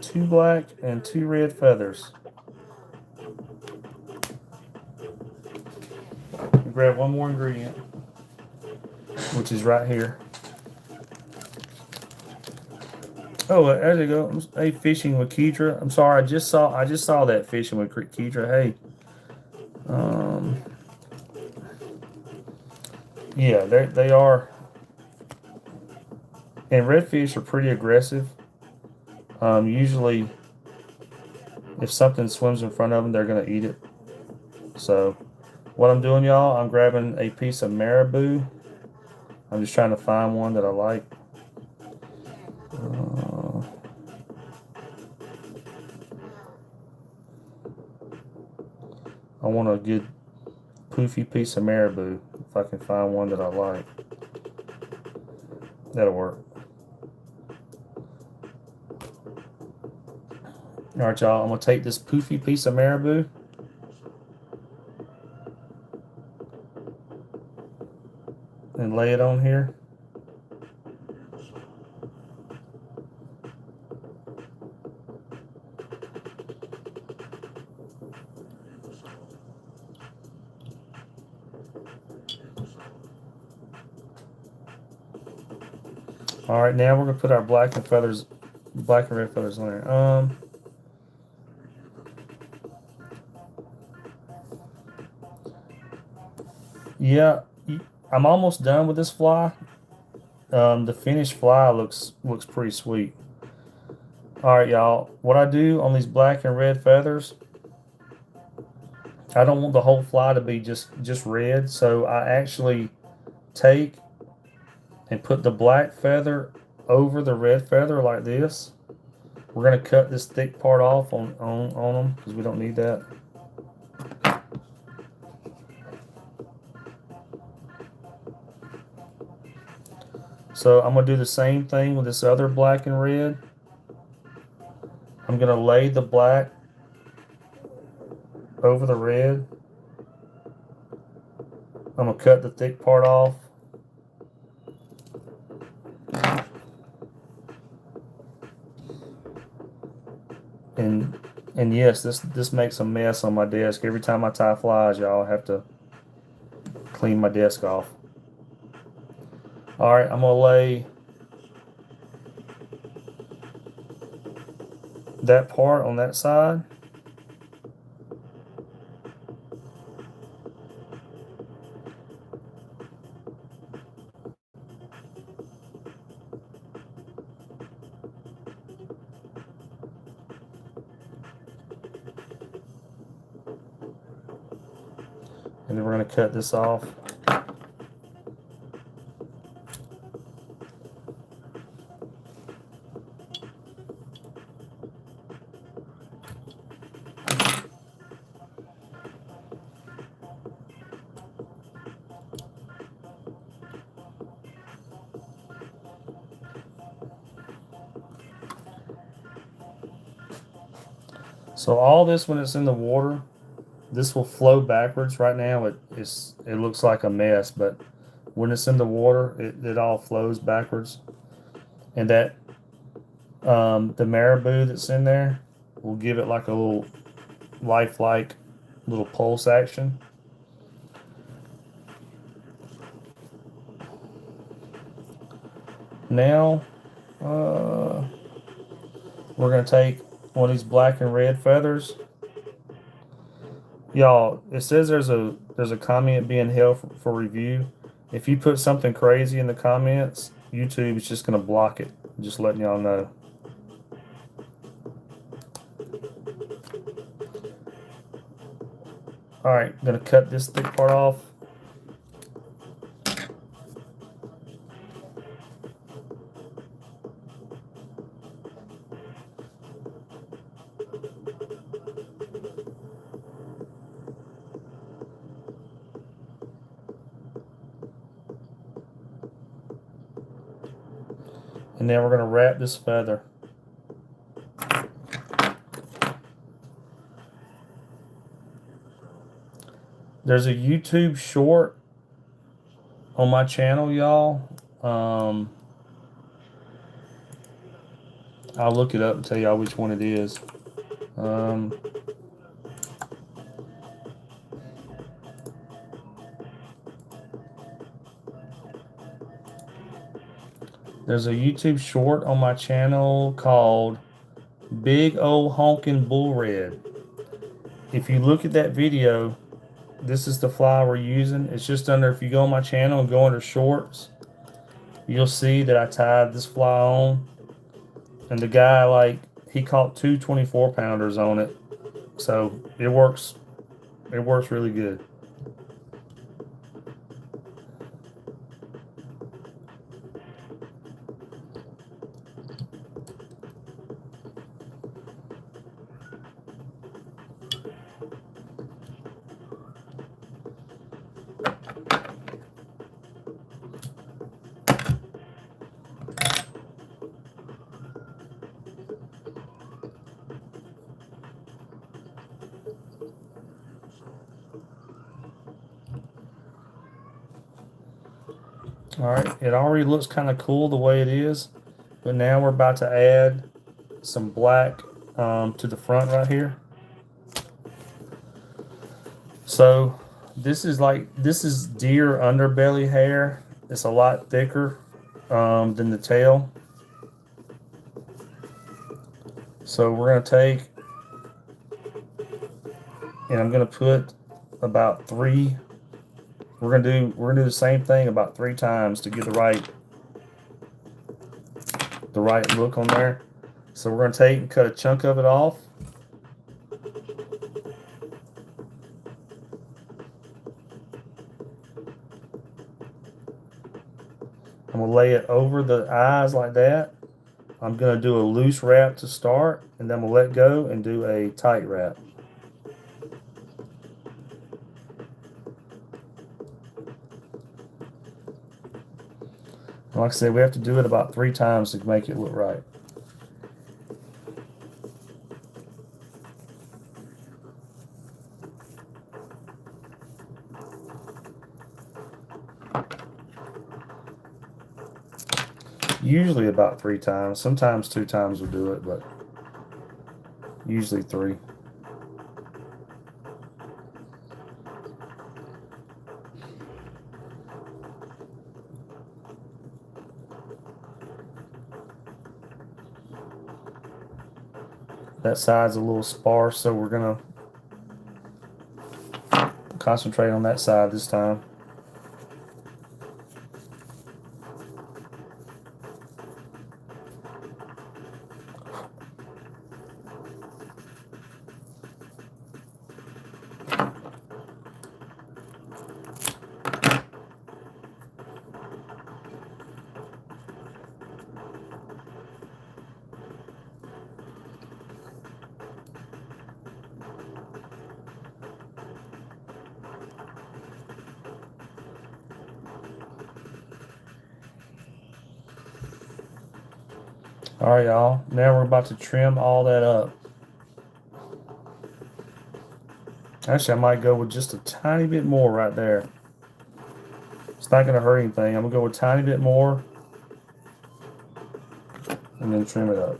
2 black and 2 red feathers. Grab one more ingredient, which is right here. Oh, there you go. Hey, fishing with Kedra. I'm sorry, I just saw that fishing with Kedra. Hey, yeah, they are. And redfish are pretty aggressive. Usually, if something swims in front of them, they're gonna eat it. So, what I'm doing, y'all, I'm grabbing a piece of marabou. I'm just trying to find one that I like. I want a good poofy piece of marabou. If I can find one that I like, that'll work. All right, y'all, I'm gonna take this poofy piece of marabou and lay it on here. All right, now we're gonna put our black and red feathers on there. Yeah, I'm almost done with this fly. The finished fly looks pretty sweet. All right, y'all. What I do on these black and red feathers, I don't want the whole fly to be just red, so I actually take and put the black feather over the red feather like this. We're gonna cut this thick part off on them because we don't need that. So I'm gonna do the same thing with this other black and red. I'm gonna lay the black over the red. I'm gonna cut the thick part off. And yes, this makes a mess on my desk. Every time I tie flies, y'all have to clean my desk off. All right, I'm gonna lay that part on that side. And then we're going to cut this off. So all this, when it's in the water, this will flow backwards. Right now it looks like a mess, but when it's in the water, it all flows backwards. And that the marabou that's in there will give it like a little lifelike little pulse action. Now we're going to take one of these black and red feathers. Y'all, it says there's a comment being held for review. If you put something crazy in the comments, YouTube is just gonna block it. Just letting y'all know. All right, gonna cut this thick part off. And then we're gonna wrap this feather. There's a YouTube short on my channel, y'all. I'll look it up and tell y'all which one it is. There's a YouTube short on my channel called Big Ol' Honkin' Bull Red. If you look at that video, this is the fly we're using. It's just under, if you go on my channel and go under shorts, you'll see that I tied this fly on. And the guy, like, he caught two 24-pounders on it. So it works really good. All right, it already looks kind of cool the way it is, but now we're about to add some black to the front right here. So this is deer underbelly hair. It's a lot thicker than the tail. So we're gonna take, and I'm gonna put about 3. We're gonna do the same thing about 3 times to get the right look on there. So we're gonna take and cut a chunk of it off. I'm gonna lay it over the eyes like that. I'm gonna do a loose wrap to start, and then we'll let go and do a tight wrap. Like I said, we have to do it about 3 times to make it look right. Usually about 3 times. Sometimes 2 times will do it, but usually 3. That side's a little sparse, so we're gonna concentrate on that side this time. All right, y'all. Now we're about to trim all that up. Actually, I might go with just a tiny bit more right there. It's not going to hurt anything. I'm going to go with a tiny bit more and then trim it up.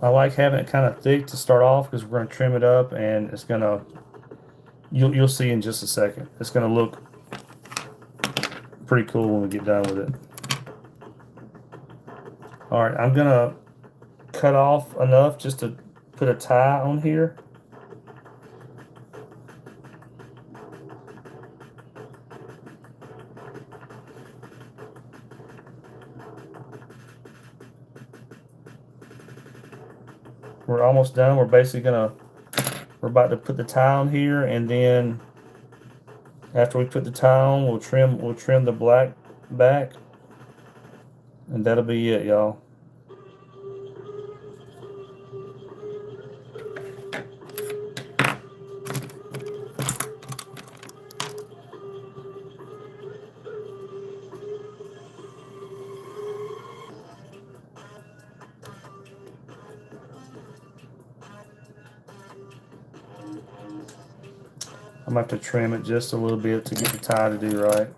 I like having it kind of thick to start off because we're going to trim it up, and it's going to, you'll see in just a second. It's going to look pretty cool when we get done with it. All right, I'm going to cut off enough just to put a tie on here. We're almost done. We're about to put the tie on here, and then after we put the tie on, we'll trim the black back, and that'll be it, y'all. I'm gonna have to trim it just a little bit to get the tie to do right.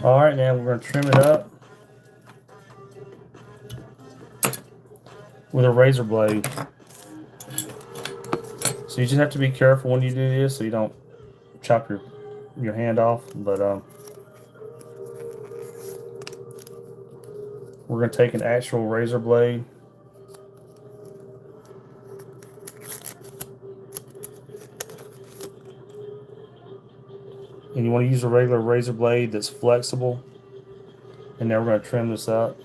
All right, now we're going to trim it up with a razor blade. So you just have to be careful when you do this so you don't chop your hand off. But we're going to take an actual razor blade. And you want to use a regular razor blade that's flexible. And now we're going to trim this up.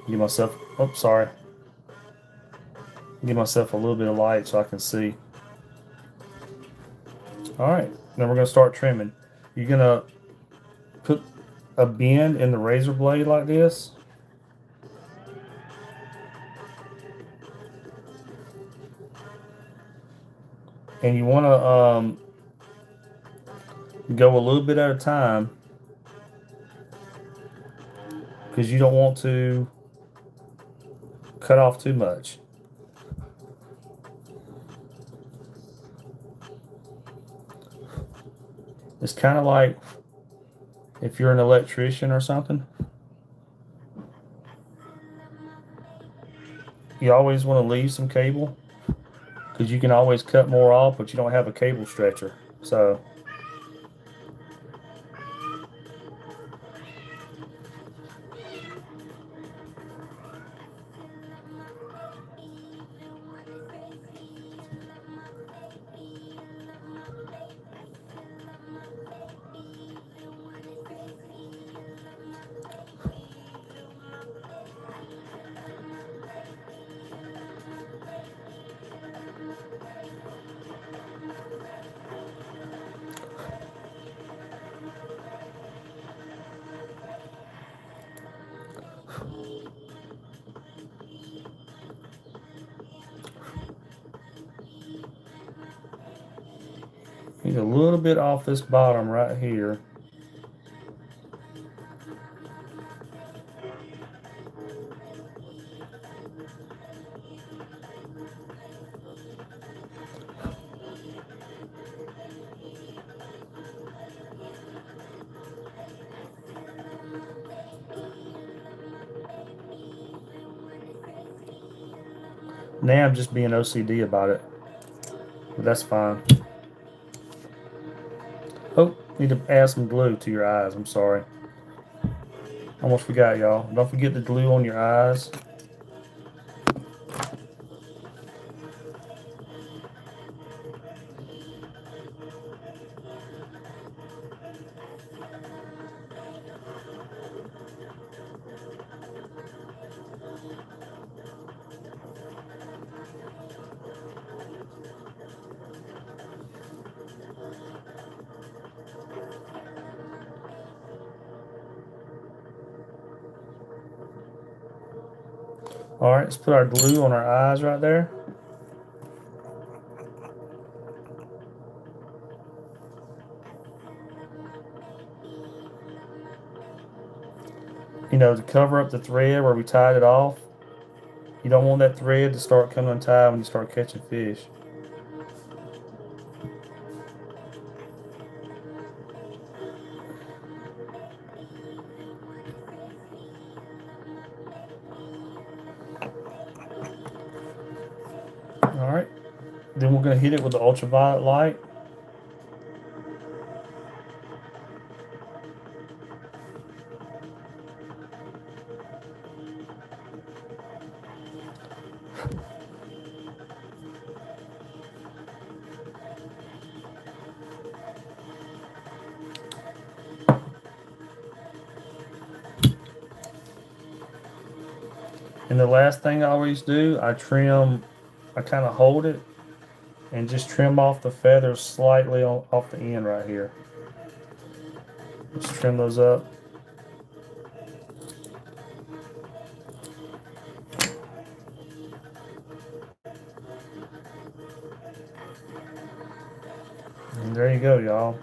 Give myself, oops, sorry. Give myself a little bit of light so I can see. All right, then we're going to start trimming. You're going to put a bend in the razor blade like this. And you want to go a little bit at a time because you don't want to cut off too much. It's kind of like if you're an electrician or something. You always want to leave some cable because you can always cut more off, but you don't have a cable stretcher. So need a little bit off this bottom right here. Now I'm just being OCD about it, but that's fine. Oh, need to add some glue to your eyes. I'm sorry. Almost forgot, y'all. Don't forget the glue on your eyes. All right, let's put our glue on our eyes right there. You know, to cover up the thread where we tied it off. You don't want that thread to start coming untied when you start catching fish. All right, then we're going to hit it with the ultraviolet light. And the last thing I always do, I kind of hold it and just trim off the feathers slightly off the end right here. Just trim those up. And there you go, y'all.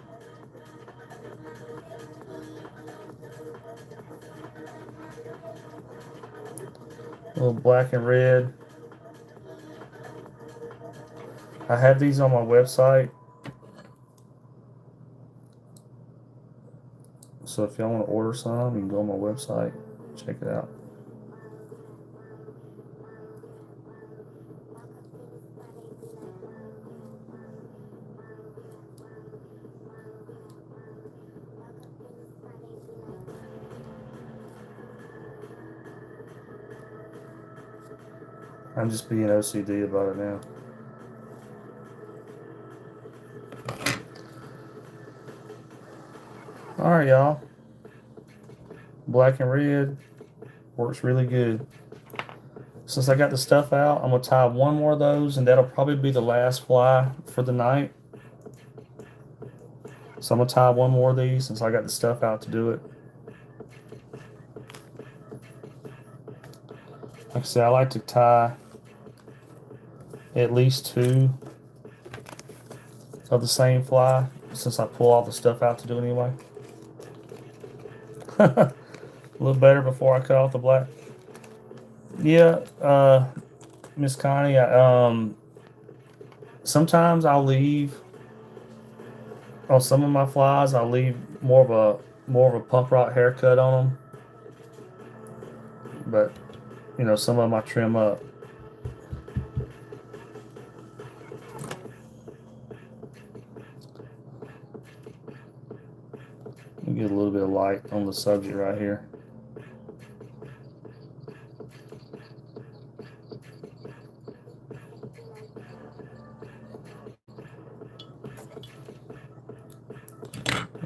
A little black and red. I have these on my website. So if y'all want to order some, you can go on my website, check it out. I'm just being OCD about it now. All right, y'all. Black and red works really good. Since I got the stuff out, I'm gonna tie one more of those, and that'll probably be the last fly for the night. So I'm gonna tie one more of these since I got the stuff out to do it. Like I said, I like to tie at least two of the same fly since I pull all the stuff out to do it anyway. A little better before I cut off the black. Yeah, Miss Connie, sometimes I'll leave on some of my flies. I'll leave more of a pump rock haircut on them, but you know, some of them I trim up. Get a little bit of light on the subject right here.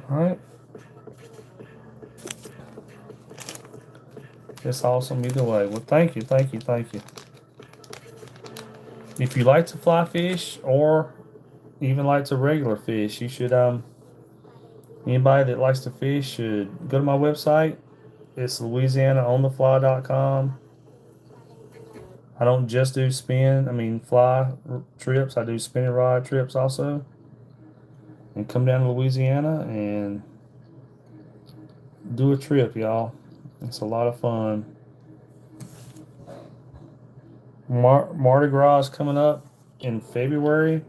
All right. It's awesome either way. Well, thank you, thank you, thank you. If you like to fly fish or even like to regular fish, you should anybody that likes to fish should go to my website. It's LouisianaOnTheFly.com. I don't just do fly trips. I do spinning rod trips also. And come down to Louisiana and do a trip, y'all. It's a lot of fun. Mardi Gras is coming up in February,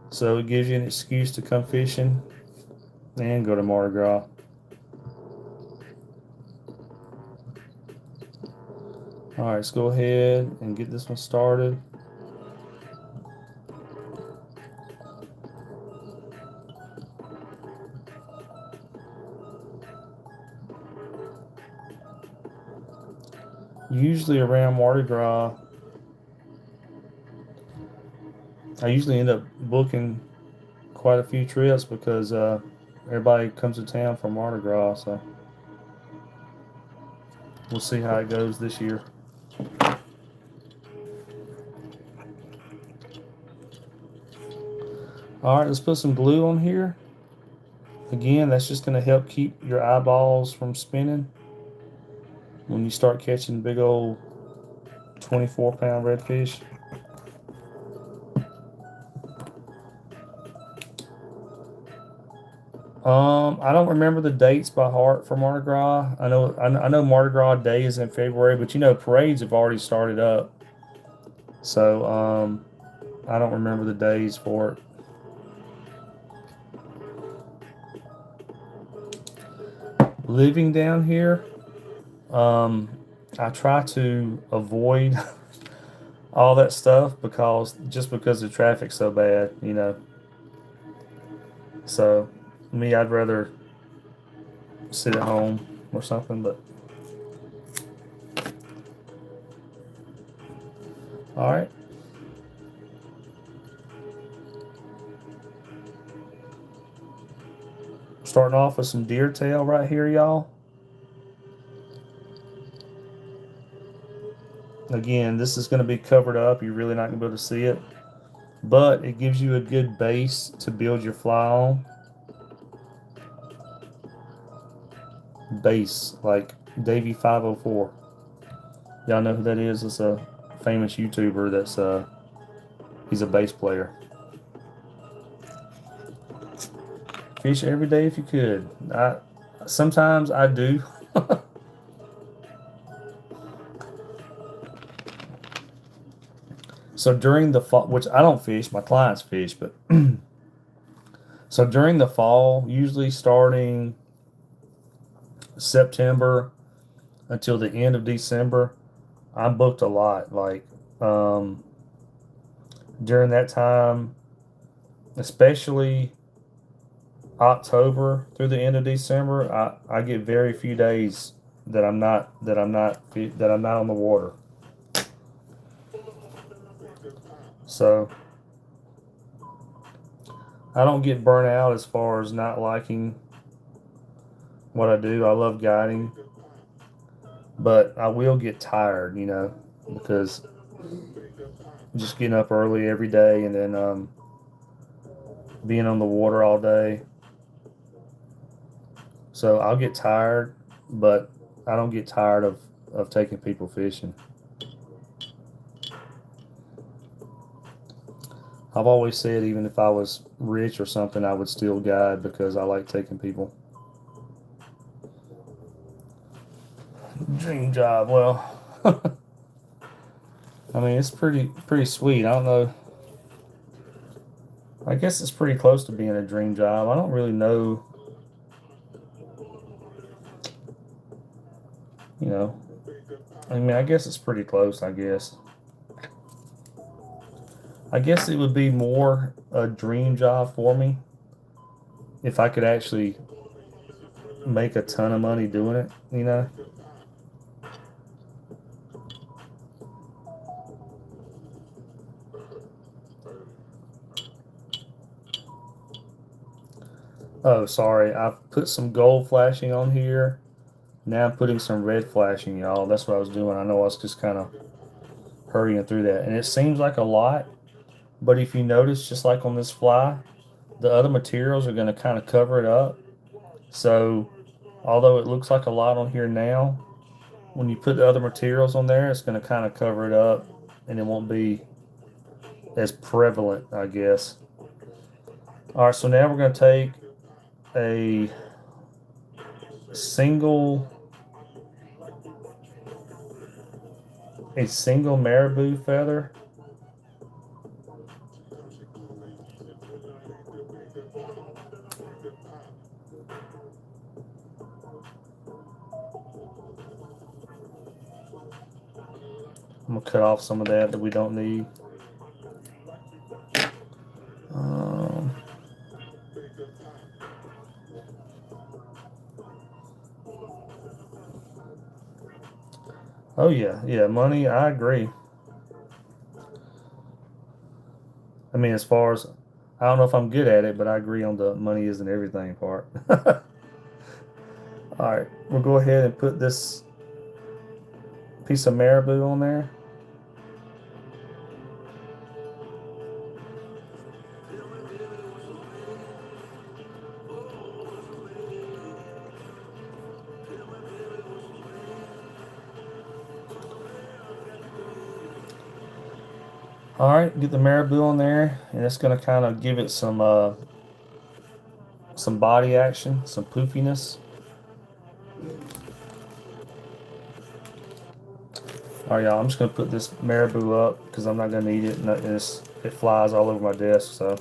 so it gives you an excuse to come fishing and go to Mardi Gras. All right, let's go ahead and get this one started. Usually around Mardi Gras, I usually end up booking quite a few trips because everybody comes to town for Mardi Gras. So we'll see how it goes this year. All right, let's put some glue on here. Again, that's just going to help keep your eyeballs from spinning when you start catching big old 24-pound redfish. I don't remember the dates by heart for Mardi Gras. I know Mardi Gras Day is in February, but you know parades have already started up. So I don't remember the days for it. Living down here, I try to avoid all that stuff because the traffic's so bad, you know. So me, I'd rather sit at home or something. But all right. Starting off with some deer tail right here, y'all. Again, this is going to be covered up. You're really not going to be able to see it. But it gives you a good base to build your fly on. Base, like Davey 504. Y'all know who that is? It's a famous YouTuber that's he's a bass player. Fish every day if you could. Sometimes I do. So during the fall, which I don't fish, my clients fish, but so during the fall, usually starting September until the end of December, I'm booked a lot. Like during that time, especially October through the end of December, I get very few days that I'm not on the water. So I don't get burnt out as far as not liking what I do. I love guiding, but I will get tired, you know, because just getting up early every day and then being on the water all day. So I'll get tired, but I don't get tired of taking people fishing. I've always said even if I was rich or something, I would still guide because I like taking people. Dream job. Well, I mean, it's pretty sweet. I don't know. I guess it's pretty close to being a dream job. I don't really know. You know, I mean, I guess it's pretty close, I guess. I guess it would be more a dream job for me if I could actually make a ton of money doing it, you know? Oh, sorry. I put some gold flashing on here. Now I'm putting some red flashing, y'all. That's what I was doing. I know I was just kind of hurrying through that. And it seems like a lot, but if you notice, just like on this fly, the other materials are going to kind of cover it up. So although it looks like a lot on here now, when you put the other materials on there, it's going to kind of cover it up and it won't be as prevalent, I guess. All right, so now we're going to take a single marabou feather. I'm gonna cut off some of that we don't need. Oh yeah, money. I agree. I mean, as far as I don't know if I'm good at it, but I agree on the money isn't everything part. All right, we'll go ahead and put this piece of marabou on there. All right, get the marabou on there, and it's going to kind of give it some body action, some poofiness. All right, y'all. I'm just going to put this marabou up because I'm not going to need it, and it flies all over my desk. So.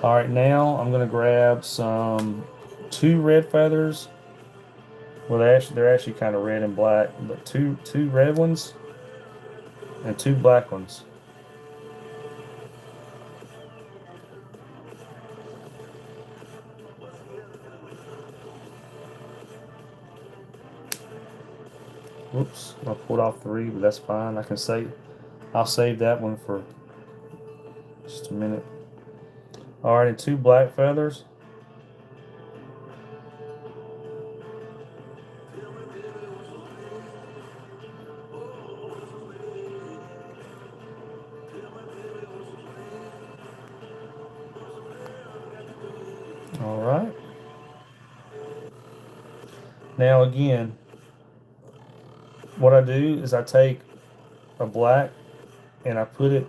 All right, now I'm gonna grab some 2 red feathers. Well, they're actually kind of red and black, but two red ones and 2 black ones. Whoops, I pulled off 3, but that's fine. I'll save that one for just a minute. All right, and 2 black feathers. All right. Now again, what I do is I take a black and I put it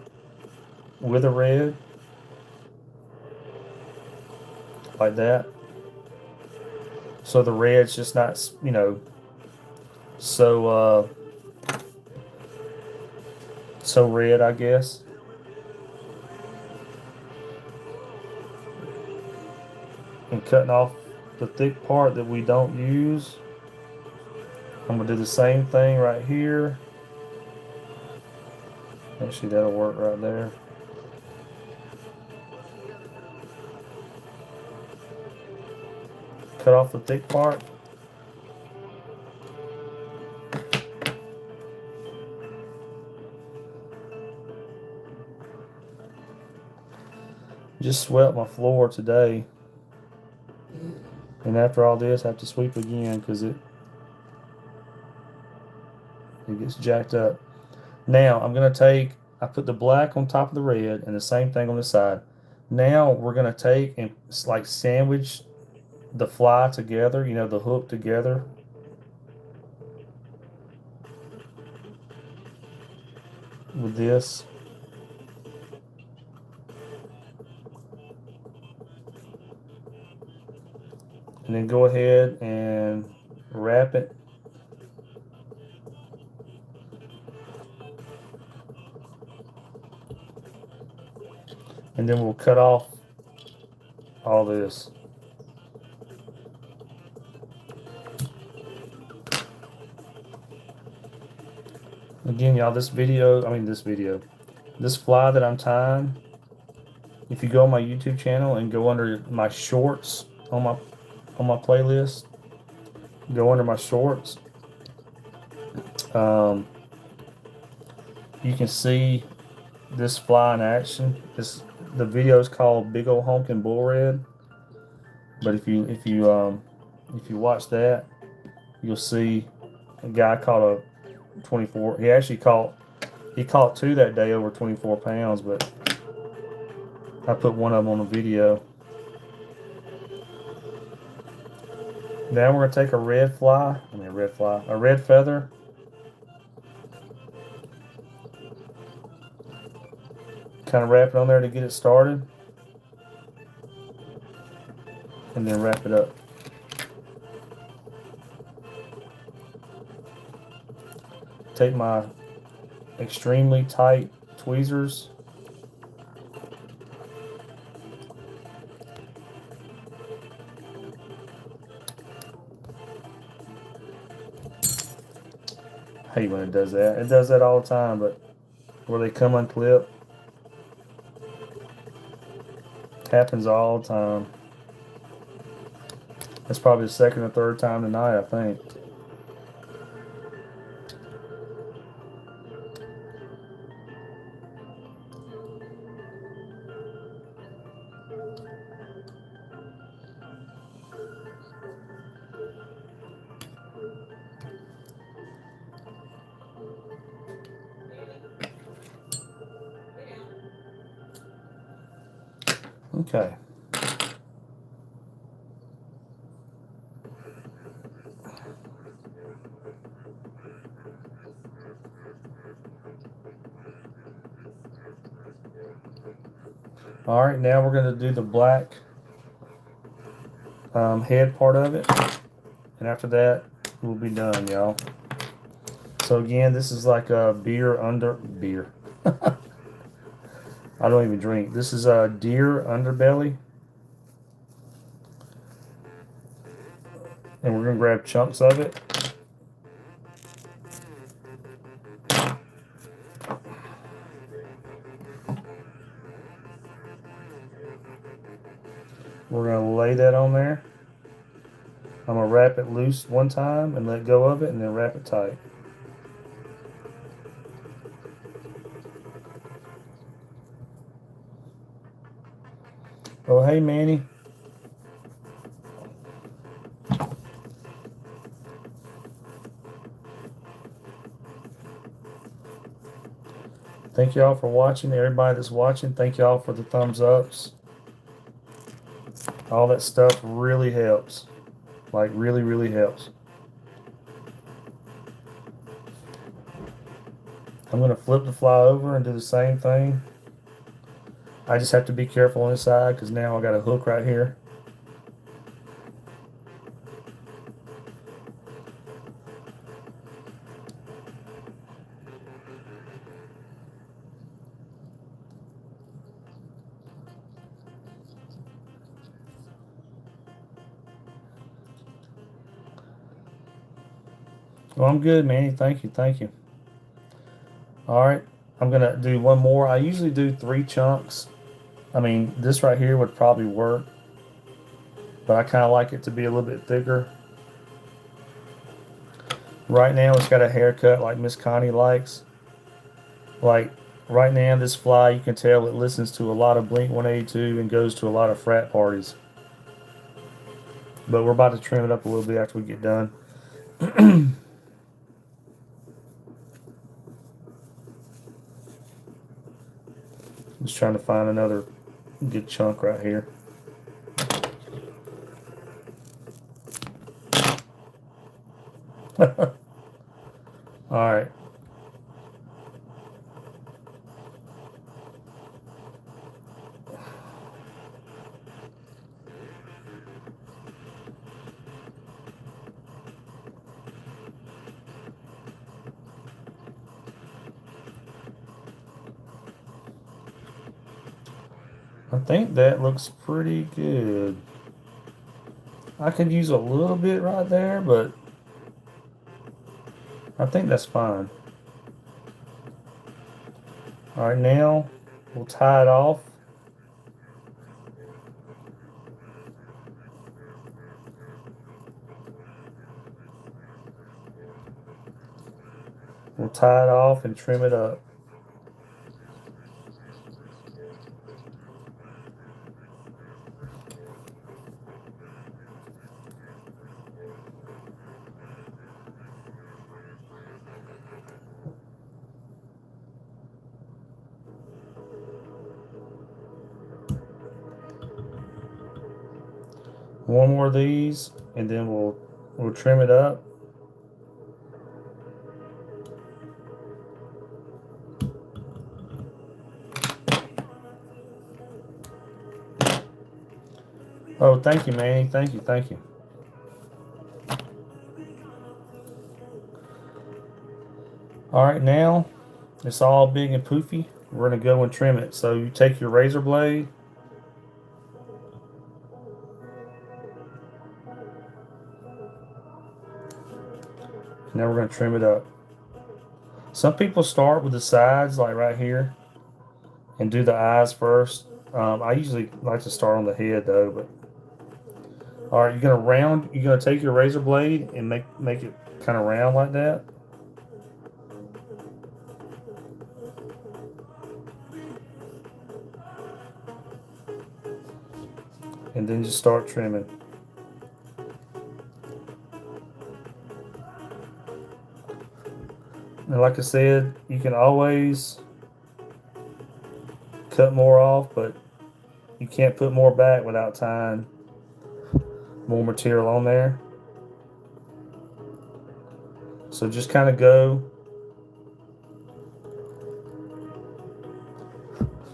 with a red like that. So the red's just not, so so red, I guess. And cutting off the thick part that we don't use. I'm gonna do the same thing right here. Actually, that'll work right there. Cut off the thick part. Just swept my floor today. And after all this, I have to sweep again because it gets jacked up. Now I'm gonna I put the black on top of the red and the same thing on the side. Now we're gonna take and like sandwich the fly together, the hook together. With this. And then go ahead and wrap it. And then we'll cut off all this. Again, y'all, this fly that I'm tying, if you go on my YouTube channel and go under my shorts on my playlist, go under my shorts, you can see this fly in action. The video is called Big Ol' Honkin' Bull Red. But if you watch that, you'll see a guy caught a 24. He caught 2 that day over 24 pounds, but I put one of them on the video. Now we're gonna take a red feather. Kind of wrap it on there to get it started. And then wrap it up. Take my extremely tight tweezers. I hate when it does that. It does that all the time, but where they come unclipped. Happens all the time. It's probably the 2nd or 3rd time tonight, I think. Okay. All right, now we're going to do the black head part of it. And after that, we'll be done, y'all. So again, this is like a beer. I don't even drink. This is a deer underbelly. And we're going to grab chunks of it. We're going to lay that on there. I'm going to wrap it loose one time and let go of it and then wrap it tight. Oh, hey, Manny. Thank y'all for watching. Everybody that's watching, thank y'all for the thumbs ups. All that stuff really helps. Like, really, really helps. I'm going to flip the fly over and do the same thing. I just have to be careful on this side because now I got a hook right here. Well, I'm good, Manny. Thank you. Thank you. All right. I'm going to do one more. I usually do 3 chunks. I mean, this right here would probably work, but I kind of like it to be a little bit thicker. Right now, it's got a haircut like Miss Connie likes. Like, right now, this fly, you can tell it listens to a lot of Blink 182 and goes to a lot of frat parties. But we're about to trim it up a little bit after we get done. Just trying to find another good chunk right here. All right. I think that looks pretty good. I could use a little bit right there, but I think that's fine. All right, now we'll tie it off. We'll tie it off and trim it up. One more of these, and then we'll trim it up. Oh, thank you, Manny. Thank you, thank you. All right, now it's all big and poofy. We're gonna go and trim it. So you take your razor blade. Now we're gonna trim it up. Some people start with the sides, like right here, and do the eyes first. I usually like to start on the head though, but all right, you're gonna take your razor blade and make it kind of round like that. And then just start trimming. And like I said, you can always cut more off, but you can't put more back without tying more material on there. So just kind of go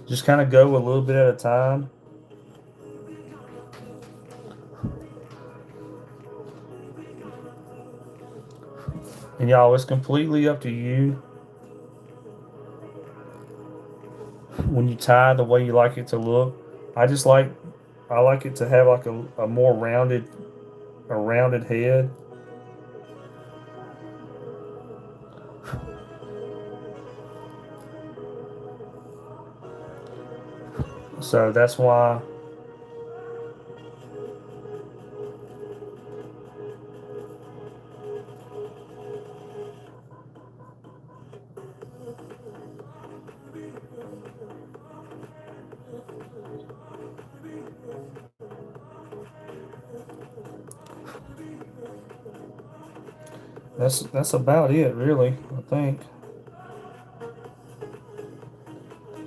Just kind of go a little bit at a time. And y'all, it's completely up to you when you tie the way you like it to look. I like it to have like a more rounded head. So that's why that's about it really, I think.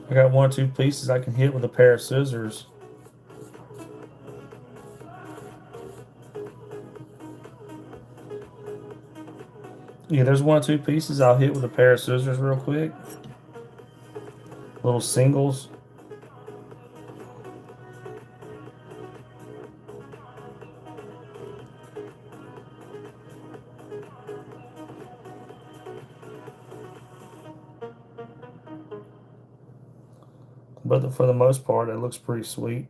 I got one or two pieces I can hit with a pair of scissors. Yeah, there's one or two pieces I'll hit with a pair of scissors real quick. Little singles. But for the most part, it looks pretty sweet.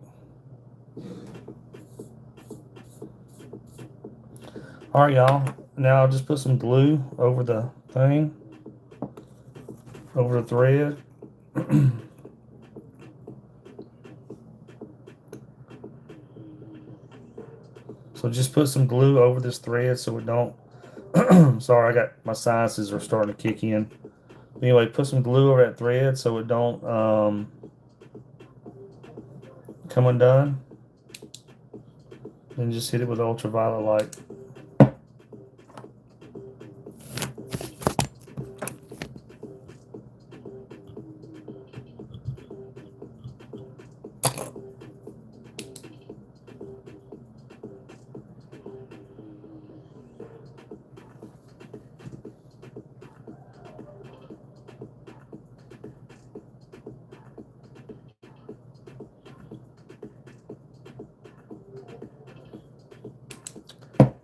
All right, y'all. Now I'll just put some glue over the thing, over the thread. So just put some glue over this thread so it don't. Sorry, I got my sinuses are starting to kick in. Anyway, put some glue over that thread so it don't come undone. And just hit it with ultraviolet light.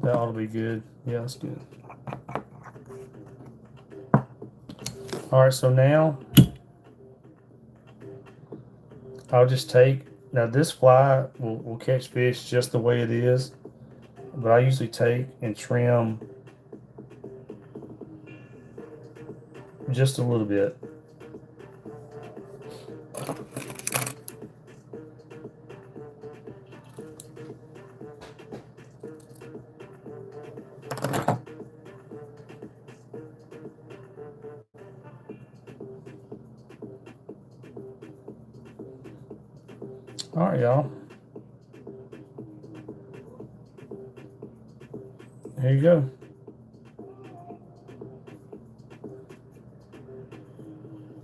That ought to be good. Yeah, that's good. All right, so now I'll just take, now this fly will catch fish just the way it is, but I usually take and trim just a little bit. All right, y'all. Here you go.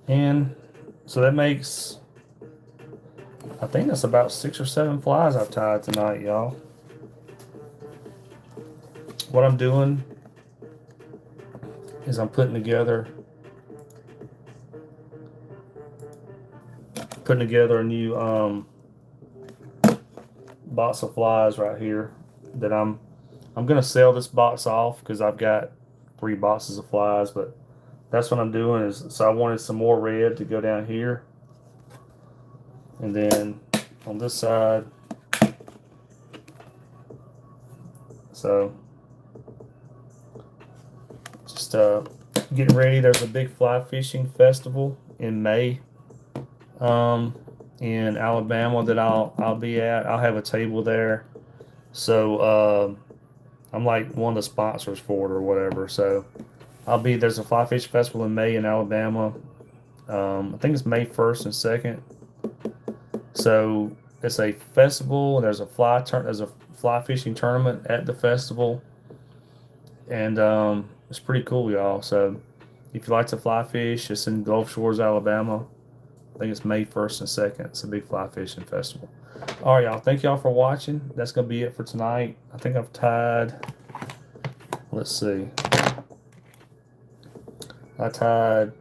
And so that makes, I think that's about 6 or 7 flies I've tied tonight, y'all. What I'm doing is I'm putting together a new box of flies right here that I'm gonna sell this box off because I've got 3 boxes of flies, but that's what I'm doing is, so I wanted some more red to go down here, and then on this side. So just getting ready. There's a big fly fishing festival in May in Alabama that I'll be at. I'll have a table there. So I'm like one of the sponsors for it or whatever. So there's a fly fish festival in May in Alabama. I think it's May 1st and 2nd. So it's a festival. There's a fly fishing tournament at the festival, and it's pretty cool, y'all. So if you like to fly fish, it's in Gulf Shores, Alabama. I think it's May 1st and 2nd. It's a big fly fishing festival. All right, y'all. Thank y'all for watching. That's gonna be it for tonight. I think I've tied. Let's see. I tied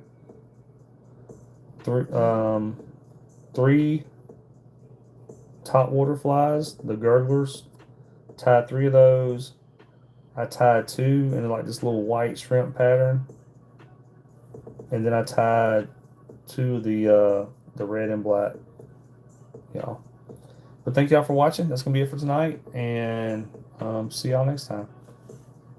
3. 3 top water flies, the gurglers. Tied 3 of those. I tied 2 in like this little white shrimp pattern, and then I tied 2 of the red and black. Y'all. But thank y'all for watching. That's gonna be it for tonight, and see y'all next time.